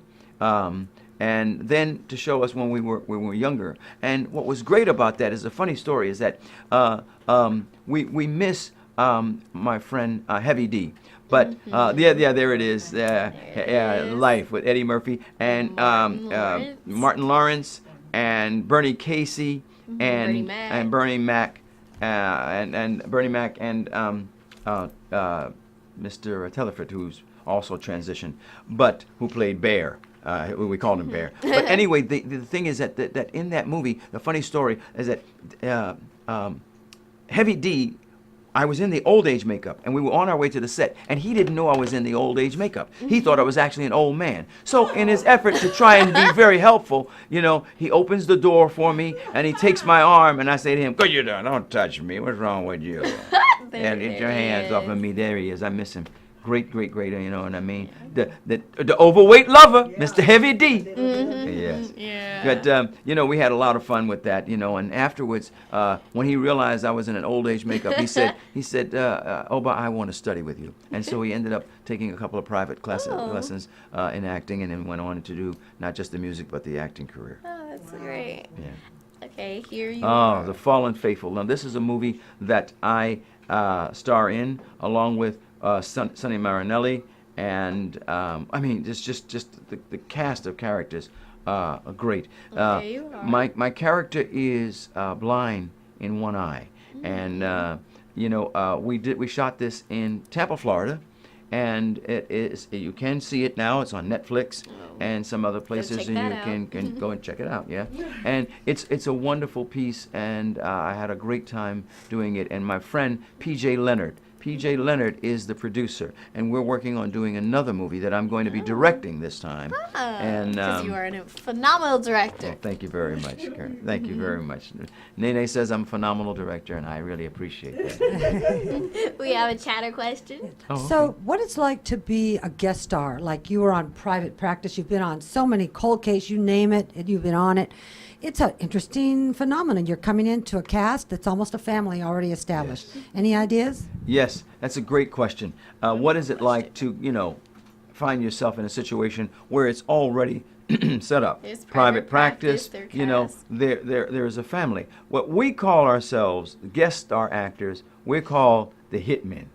Speaker 3: And then to show us when we were younger. And what was great about that is a funny story is that we miss my friend Heavy D. But there it is. Life with Eddie Murphy and Martin Lawrence and Bernie Casey and Bernie Mac and Bernie Mac and Mr. Teleford, who's also transitioned, but who played Bear. We called him Bear. But anyway, the thing is that in that movie, the funny story is that Heavy D, I was in the old age makeup, and we were on our way to the set, and he didn't know I was in the old age makeup. He thought I was actually an old man. So in his effort to try and be very helpful, you know, he opens the door for me, and he takes my arm, and I say to him, "Good, you don't touch me. What's wrong with you?" And get your hands off of me. There he is. I miss him. Great, you know what I mean? The overweight lover, Mr. Heavy D. Mm-hmm. Yes. Yeah. But, you know, we had a lot of fun with that, you know, and afterwards, when he realized I was in an old age makeup, he said, Obba, I want to study with you. And so he ended up taking a couple of private lessons in acting and then went on to do not just the music, but the acting career.
Speaker 2: Oh, that's great.
Speaker 3: Yeah.
Speaker 2: Okay, here you are.
Speaker 3: Oh, The Fallen Faithful. Now, this is a movie that I star in along with Sonny Marinelli, and I mean, it's just the cast of characters are great.
Speaker 2: You are.
Speaker 3: My character is blind in one eye, and you know, we shot this in Tampa, Florida, and you can see it now. It's on Netflix and some other places, and you can go and check it out. Yeah, and it's a wonderful piece, and I had a great time doing it. And my friend P.J. Leonard is the producer, and we're working on doing another movie that I'm going to be directing this time. And
Speaker 2: because you are a phenomenal director.
Speaker 3: Well, thank you very much, Karen. Thank you very much. Nay Nay says I'm a phenomenal director, and I really appreciate that.
Speaker 2: We have a chatter question.
Speaker 4: Oh, okay. So what it's like to be a guest star, like you were on Private Practice, you've been on so many Cold Case, you name it, and you've been on it. It's an interesting phenomenon. You're coming into a cast that's almost a family already established. Yes. Any ideas?
Speaker 3: Yes, that's a great question. What is it like to, you know, find yourself in a situation where it's already set up?
Speaker 2: There's
Speaker 3: private practice, you know, there is a family. What we call ourselves, guest star actors, we're called the hitmen.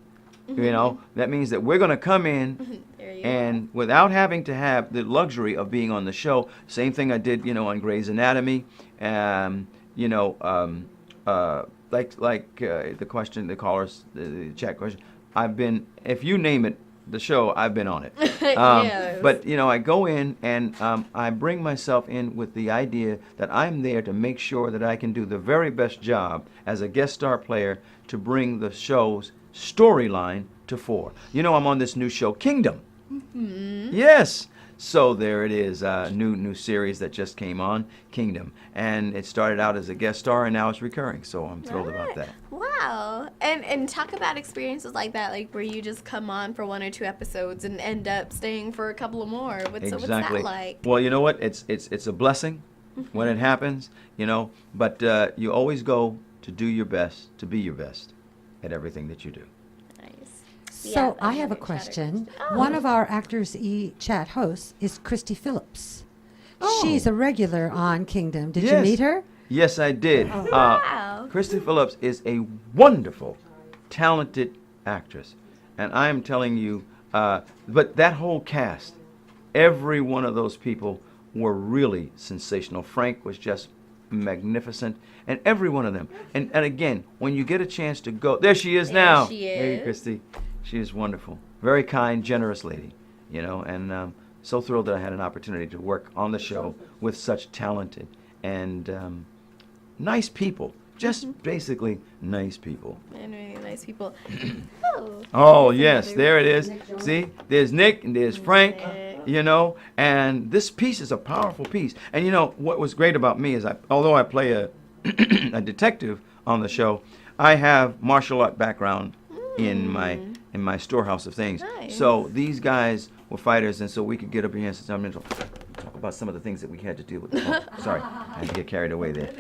Speaker 3: You know, that means that we're going to come in and without having to have the luxury of being on the show, same thing I did, you know, on Grey's Anatomy, you know, the question, the callers, the chat question, I've been, if you name it, the show, I've been on it.
Speaker 2: Yes.
Speaker 3: But, you know, I go in and I bring myself in with the idea that I'm there to make sure that I can do the very best job as a guest star player to bring the show's storyline to fore. You know, I'm on this new show, Kingdom. Mm-hmm. Yes. So there it is, new series that just came on, Kingdom. And it started out as a guest star, and now it's recurring. So I'm thrilled about that.
Speaker 2: Wow. And talk about experiences like that, like where you just come on for 1 or 2 episodes and end up staying for a couple of more. What's that like?
Speaker 3: Well, you know what? It's a blessing when it happens, you know. But you always go to do your best, to be your best. at everything that you do.
Speaker 4: So I have a question. One of our ActorsE Chat hosts is Christy Phillips. She's a regular on Kingdom. Did you meet her?
Speaker 3: Yes, I did.
Speaker 2: Wow.
Speaker 3: Christy Phillips is a wonderful, talented actress. And I am telling you, but that whole cast, every one of those people were really sensational. Frank was just magnificent, and every one of them. And again, when you get a chance to go, there she is now.
Speaker 2: There she is.
Speaker 3: Hey, Christy. She is wonderful. Very kind, generous lady, you know, and so thrilled that I had an opportunity to work on the show with such talented and nice people. Just basically nice people.
Speaker 2: And really nice people.
Speaker 3: Oh, yes, there it is. See, there's Nick and there's Frank, you know, and this piece is a powerful piece. And you know, what was great about me is, although I play a, a detective on the show, I have martial art background in my storehouse of things.
Speaker 2: Nice.
Speaker 3: So these guys were fighters, and so we could get up here and talk about some of the things that we had to deal with. Oh, sorry, I had to get carried away there.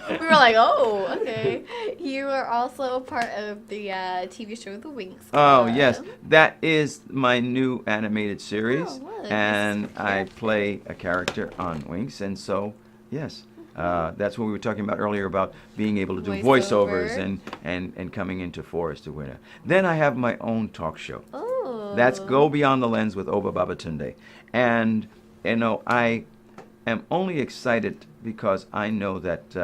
Speaker 2: We were like, oh, okay. You are also a part of the TV show The Winx Club.
Speaker 3: Oh, yes. That is my new animated series.
Speaker 2: Oh, what?
Speaker 3: And I play a character on Winx. And so, yes, that's what we were talking about earlier about being able to do voiceovers and coming into Forest to Winter. Then I have my own talk show.
Speaker 2: Oh.
Speaker 3: That's Go Beyond the Lens with Obba Babatunde. And, you know, I am only excited because I know that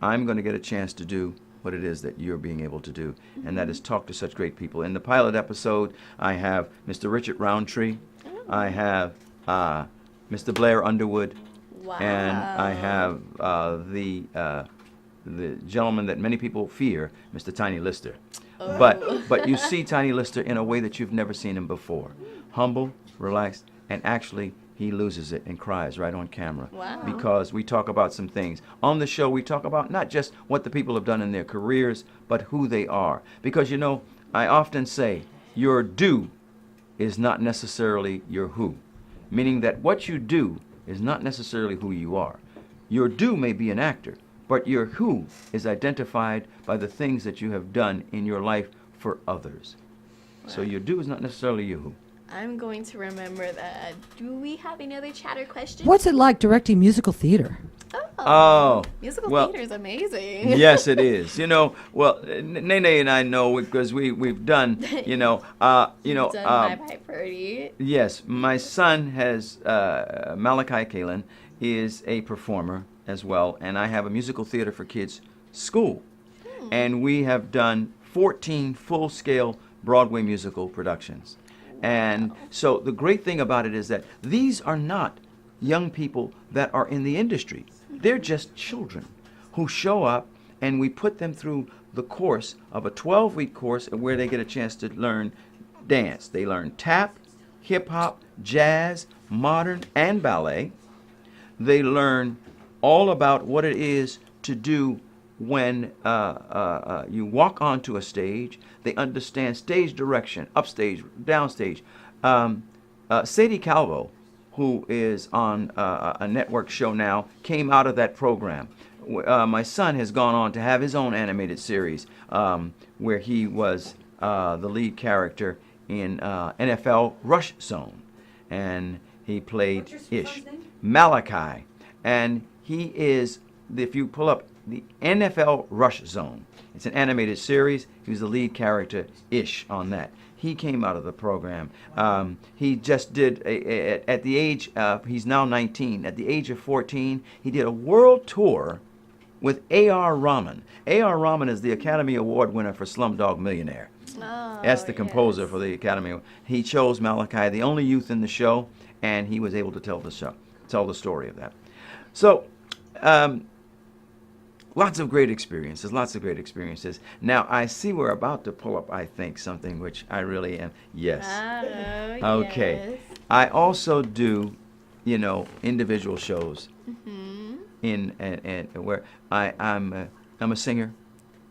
Speaker 3: I'm going to get a chance to do what it is that you're being able to do, and that is talk to such great people. In the pilot episode, I have Mr. Richard Roundtree, I have Mr. Blair Underwood, and I have the gentleman that many people fear, Mr. Tiny Lister.
Speaker 2: Oh.
Speaker 3: But you see Tiny Lister in a way that you've never seen him before. Humble, relaxed, and actually he loses it and cries right on camera.
Speaker 2: Wow.
Speaker 3: Because we talk about some things. On the show, we talk about not just what the people have done in their careers, but who they are. Because, you know, I often say, your do is not necessarily your who. Meaning that what you do is not necessarily who you are. Your do may be an actor, but your who is identified by the things that you have done in your life for others. Wow. So your do is not necessarily your who.
Speaker 2: I'm going to remember that. Do we have any other chatter questions?
Speaker 4: What's it like directing musical theater?
Speaker 2: Oh, musical theater is amazing.
Speaker 3: Yes, it is. You know, well, Nay Nay and I know because we've done, you know,
Speaker 2: done My Pipe Party.
Speaker 3: Yes, my son has Malachi Kalin is a performer as well, and I have a musical theater for kids school, and we have done 14 full-scale Broadway musical productions. And so the great thing about it is that these are not young people that are in the industry. They're just children who show up, and we put them through the course of a 12-week course where they get a chance to learn dance. They learn tap, hip-hop, jazz, modern, and ballet. They learn all about what it is to do when you walk onto a stage. They understand stage direction, upstage, downstage. Sadie Calvo, who is on a network show now, came out of that program. My son has gone on to have his own animated series where he was the lead character in NFL Rush Zone. And he played Ish. Malachi. And he is, if you pull up the NFL Rush Zone, it's an animated series. He was the lead character, Ish, on that. He came out of the program. He just did, at the age, he's now 19. At the age of 14, he did a world tour with A.R. Rahman. A.R. Rahman is the Academy Award winner for Slumdog Millionaire.
Speaker 2: Oh,
Speaker 3: That's the composer for the Academy. He chose Malachi, the only youth in the show, and he was able to tell the story of that. So, lots of great experiences, Now, I see we're about to pull up, I think, something which I really am. Yes.
Speaker 2: Oh,
Speaker 3: okay.
Speaker 2: yes.
Speaker 3: I also do, you know, individual shows in where I'm a singer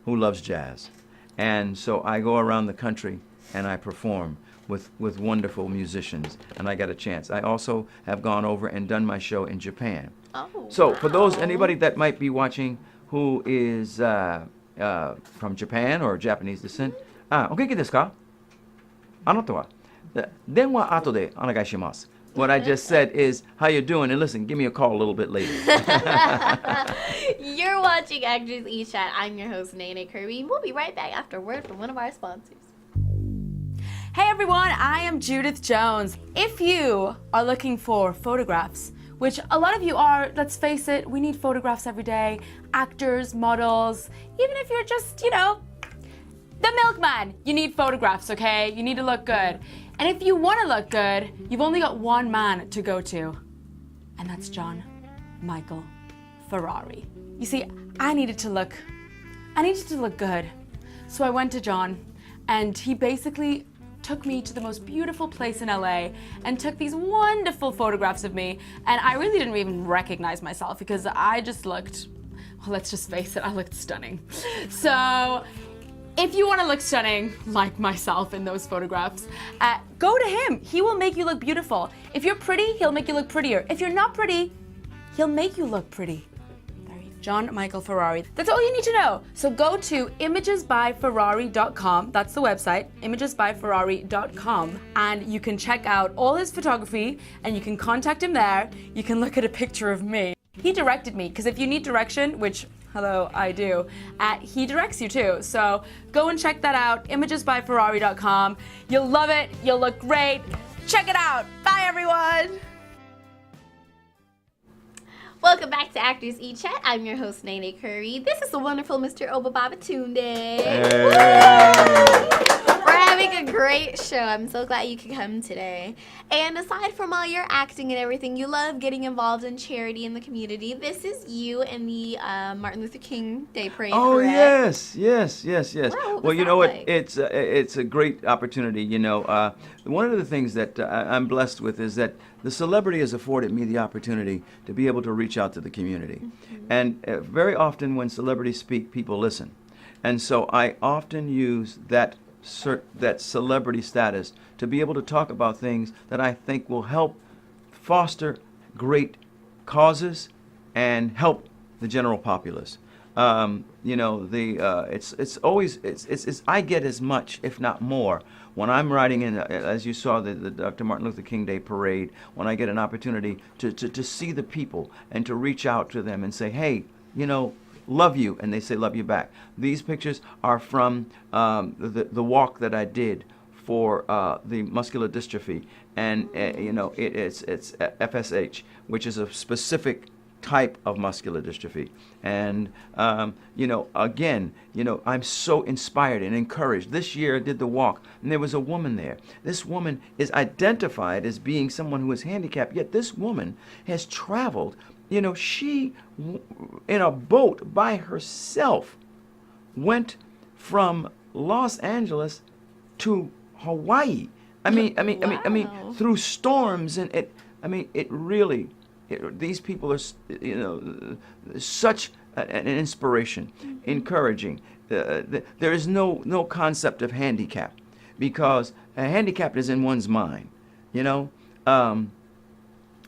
Speaker 3: who loves jazz. And so I go around the country and I perform with wonderful musicians, and I got a chance. I also have gone over and done my show in Japan.
Speaker 2: Oh,
Speaker 3: so for those, anybody that might be watching who is from Japan or Japanese descent. お元気ですか? あなたは? 電話後でお願いします. What I just said is, how you doing? And listen, give me a call a little bit later.
Speaker 2: You're watching Actors E Chat. I'm your host, Nay Nay Kirby. We'll be right back after a word from one of our sponsors.
Speaker 15: Hey everyone, I am Judith Jones. If you are looking for photographs, which a lot of you are, let's face it, we need photographs every day, actors, models, even if you're just, the milkman, you need photographs, okay? You need to look good. And if you want to look good, you've only got one man to go to, and that's John Michael Ferrari. You see, I needed to look good. So I went to John, and he basically took me to the most beautiful place in LA and took these wonderful photographs of me, and I really didn't even recognize myself because I just looked, well, let's just face it, I looked stunning. So if you want to look stunning like myself in those photographs, go to him. He will make you look beautiful. If you're pretty, he'll make you look prettier. If you're not pretty, he'll make you look pretty. John Michael Ferrari. That's all you need to know. So go to imagesbyferrari.com. That's the website, imagesbyferrari.com. And you can check out all his photography and you can contact him there. You can look at a picture of me. He directed me, because if you need direction, which, hello, I do, he directs you too. So go and check that out, imagesbyferrari.com. You'll love it. You'll look great. Check it out. Bye, everyone.
Speaker 2: Welcome back to Actors E Chat. I'm your host, Nay Nay Kirby. This is the wonderful Mr. Obba Babatunde.
Speaker 3: Hey.
Speaker 2: We're having a great show. I'm so glad you could come today. And aside from all your acting and everything, you love getting involved in charity in the community. This is you in the Martin Luther King Day Parade.
Speaker 3: Oh,
Speaker 2: correct?
Speaker 3: yes.
Speaker 2: Wow,
Speaker 3: Well, you know what?
Speaker 2: like?
Speaker 3: It's a great opportunity. One of the things that I'm blessed with is that the celebrity has afforded me the opportunity to be able to reach out to the community. Mm-hmm. And very often when celebrities speak, people listen. And so I often use that celebrity status to be able to talk about things that I think will help foster great causes and help the general populace. It's always I get as much, if not more, when I'm riding in, as you saw the Dr. Martin Luther King Day Parade, when I get an opportunity to see the people and to reach out to them and say, hey, love you, and they say love you back. These pictures are from the walk that I did for the muscular dystrophy, and it's FSH, which is a specific type of muscular dystrophy. And again, I'm so inspired and encouraged. This year I did the walk, and there was a woman there. This woman is identified as being someone who is handicapped, yet this woman has traveled. She, in a boat by herself, went from Los Angeles to Hawaii. I mean, through storms, and it really. These people are, such an inspiration, encouraging. There is no concept of handicap, because a handicap is in one's mind.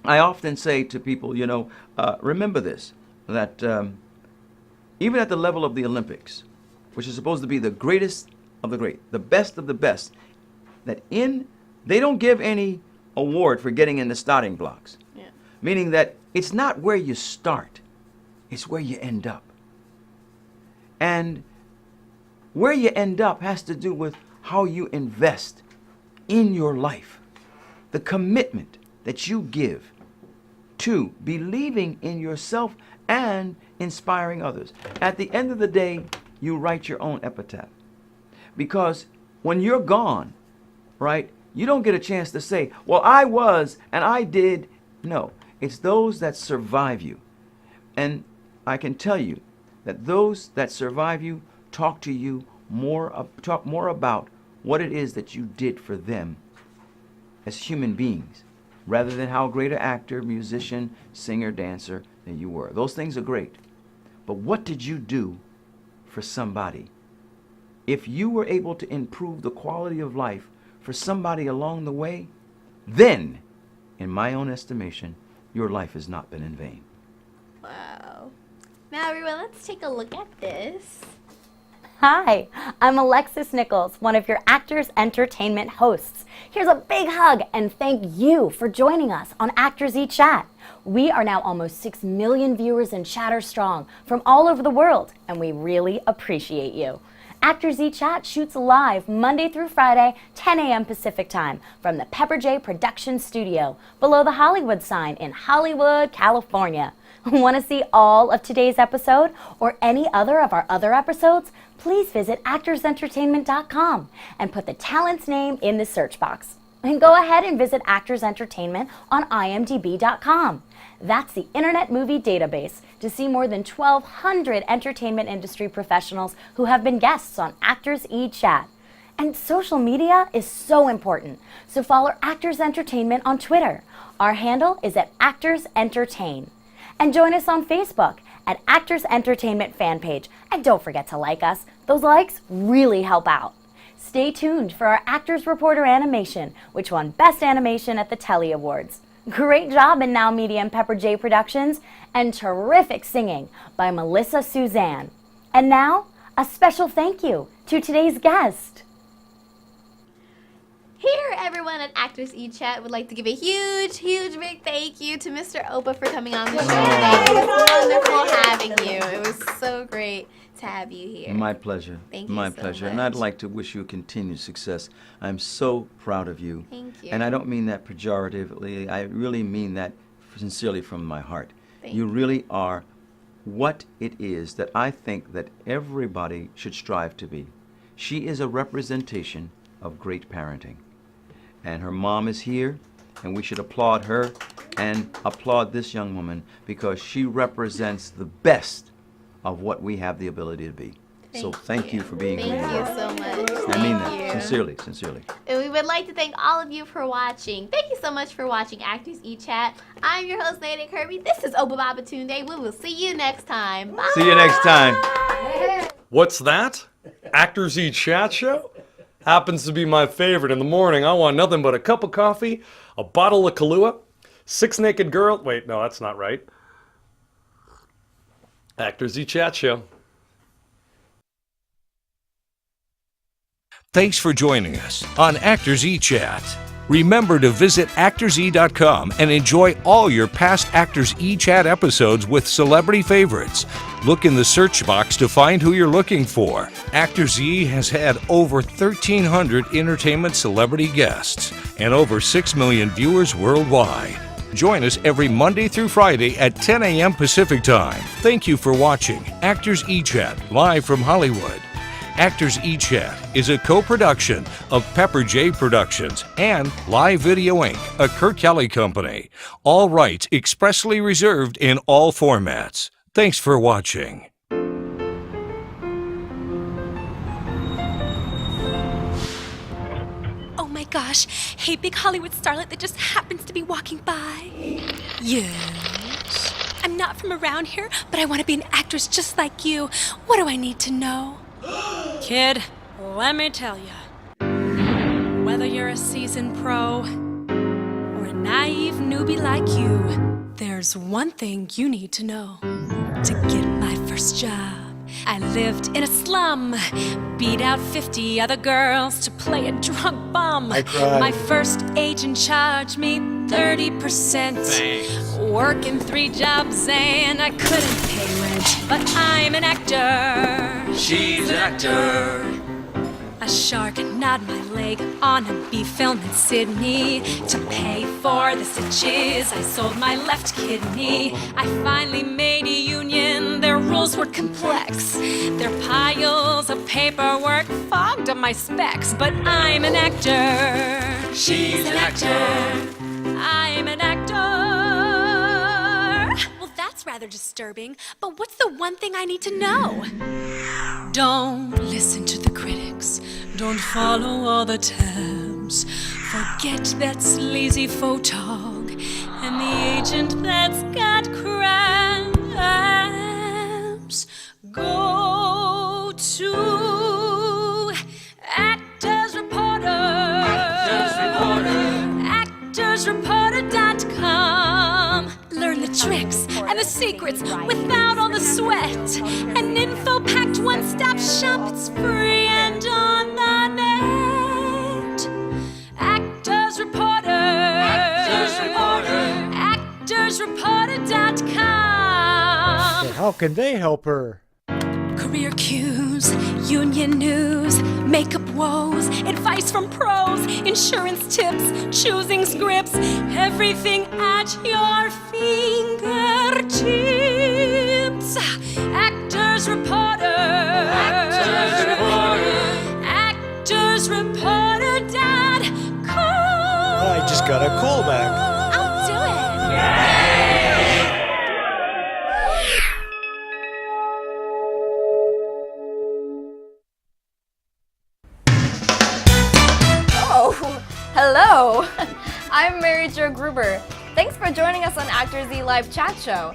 Speaker 3: I often say to people, remember this, that even at the level of the Olympics, which is supposed to be the greatest of the great, the best of the best, they don't give any award for getting in the starting blocks. Meaning that it's not where you start, it's where you end up. And where you end up has to do with how you invest in your life, the commitment that you give to believing in yourself and inspiring others. At the end of the day, you write your own epitaph. Because when you're gone, right, you don't get a chance to say, well, I was and I did. No. It's those that survive you. And I can tell you that those that survive you talk more about what it is that you did for them as human beings, rather than how great an actor, musician, singer, dancer that you were. Those things are great. But what did you do for somebody? If you were able to improve the quality of life for somebody along the way, then, in my own estimation, your life has not been in vain.
Speaker 2: Wow. Now, everyone, let's take a look at this.
Speaker 16: Hi, I'm Alexis Nichols, one of your Actors Entertainment hosts. Here's a big hug and thank you for joining us on ActorsE Chat. We are now almost 6 million viewers and chatter strong from all over the world, and we really appreciate you. ActorsE Chat shoots live Monday through Friday, 10 a.m. Pacific Time from the Pepper J Production Studio below the Hollywood sign in Hollywood, California. Want to see all of today's episode or any other of our other episodes? Please visit ActorsEntertainment.com and put the talent's name in the search box. And go ahead and visit Actors Entertainment on IMDb.com. That's the Internet Movie Database to see more than 1,200 entertainment industry professionals who have been guests on ActorsE Chat. And social media is so important, so follow Actors Entertainment on Twitter. Our handle is at Actors Entertain. And join us on Facebook at Actors Entertainment fan page. And don't forget to like us. Those likes really help out. Stay tuned for our Actors Reporter animation, which won Best Animation at the Telly Awards. Great job in Now Media and Pepper J Productions, and terrific singing by Melissa Suzanne. And now, a special thank you to today's guest.
Speaker 2: Here, everyone at ActorsE Chat would like to give a huge, big thank you to Mr. Obba for coming on the show today. It was wonderful having you. It was so great to have you here.
Speaker 3: My pleasure.
Speaker 2: Thank you
Speaker 3: My
Speaker 2: so
Speaker 3: pleasure.
Speaker 2: much.
Speaker 3: And I'd like to wish you continued success. I'm so proud of you.
Speaker 2: Thank you.
Speaker 3: And I don't mean that pejoratively. I really mean that sincerely from my heart.
Speaker 2: Thank
Speaker 3: You really are what it is that I think that everybody should strive to be. She is a representation of great parenting. And her mom is here, and we should applaud her and applaud this young woman because she represents the best of what we have the ability to be. So thank you for being who you
Speaker 2: Thank you
Speaker 3: are.
Speaker 2: so much.
Speaker 3: I mean
Speaker 2: Thank
Speaker 3: that,
Speaker 2: you.
Speaker 3: sincerely, sincerely.
Speaker 2: And we would like to thank all of you for watching. Thank you so much for watching ActorsE Chat. I'm your host, Nay Nay Kirby. This is Obba Babatunde. We will see you next time. Bye.
Speaker 3: See you next time.
Speaker 17: What's that? ActorsE Chat show? Happens to be my favorite. In the morning, I want nothing but a cup of coffee, a bottle of Kahlua, 6 naked girls. Wait, no, that's not right. ActorsE Chat show.
Speaker 18: Thanks for joining us on ActorsE Chat. Remember to visit ActorsE.com and enjoy all your past ActorsE Chat episodes with celebrity favorites. Look in the search box to find who you're looking for. ActorsE has had over 1,300 entertainment celebrity guests and over 6 million viewers worldwide. Join us every Monday through Friday at 10 a.m. Pacific Time. Thank you for watching ActorsE Chat live from Hollywood. ActorsE Chat is a co-production of Pepper J Productions and Live Video Inc., a Kurt Kelly company. All rights expressly reserved in all formats. Thanks for watching.
Speaker 19: Oh my gosh, hey big Hollywood starlet that just happens to be walking by. Yes. I'm not from around here, but I want to be an actress just like you. What do I need to know? Kid, let me tell you. Whether you're a seasoned pro or a naive newbie like you, there's one thing you need to know. To get my first job, I lived in a slum, beat out 50 other girls to play a drunk bum.
Speaker 20: I cried.
Speaker 19: My first agent charged me 30%.
Speaker 20: Thanks.
Speaker 19: Working 3 jobs and I couldn't pay rent, but I'm an actor.
Speaker 20: She's an actor.
Speaker 19: A shark gnawed my leg on a beef film in Sydney. To pay for the stitches, I sold my left kidney. I finally made a union, their rules were complex. Their piles of paperwork fogged up my specs. But I'm an actor.
Speaker 20: She's an actor.
Speaker 19: I'm an actor. Well, that's rather disturbing, but what's the one thing I need to know? Don't listen to the critics. Don't follow all the tabs. Forget that sleazy photog and the agent that's got crabs. Go to Actors Reporter. ActorsReporter.com. Learn the tricks and the secrets without all the sweat. An info pack Act one-stop shop, it's free and on the net. Actors Reporter. Actors Reporter. ActorsReporter.com.
Speaker 21: How can they help her?
Speaker 19: Career cues, union news, makeup woes, advice from pros, insurance tips, choosing scripts, everything at your fingertips. Actors Reporter. Actors Reporter. ActorsReporter.com.
Speaker 21: I just got a call back.
Speaker 19: I'll do it.
Speaker 16: Oh, hello. I'm Mary Jo Gruber. Thanks for joining us on ActorsE Live Chat Show.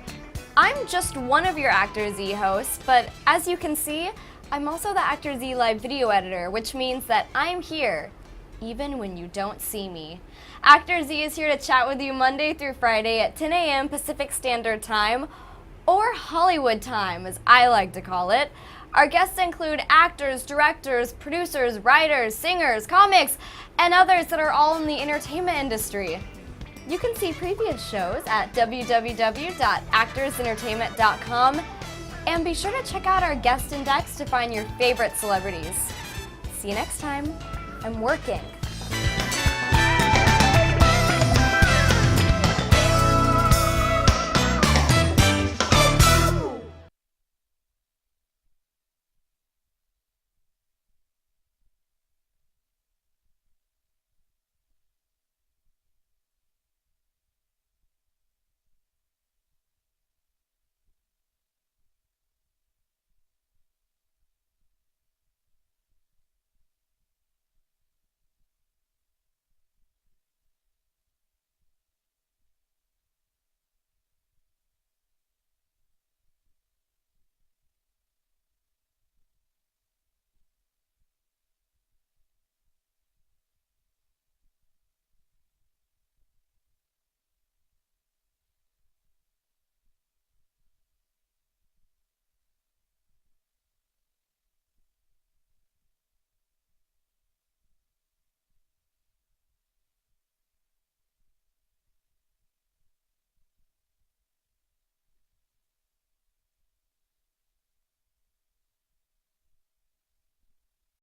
Speaker 16: I'm just one of your ActorsE hosts, but as you can see, I'm also the ActorsE Live video editor, which means that I'm here, even when you don't see me. ActorsE is here to chat with you Monday through Friday at 10 a.m. Pacific Standard Time, or Hollywood time, as I like to call it. Our guests include actors, directors, producers, writers, singers, comics, and others that are all in the entertainment industry. You can see previous shows at www.actorsentertainment.com, and be sure to check out our guest index to find your favorite celebrities. See you next time. I'm working.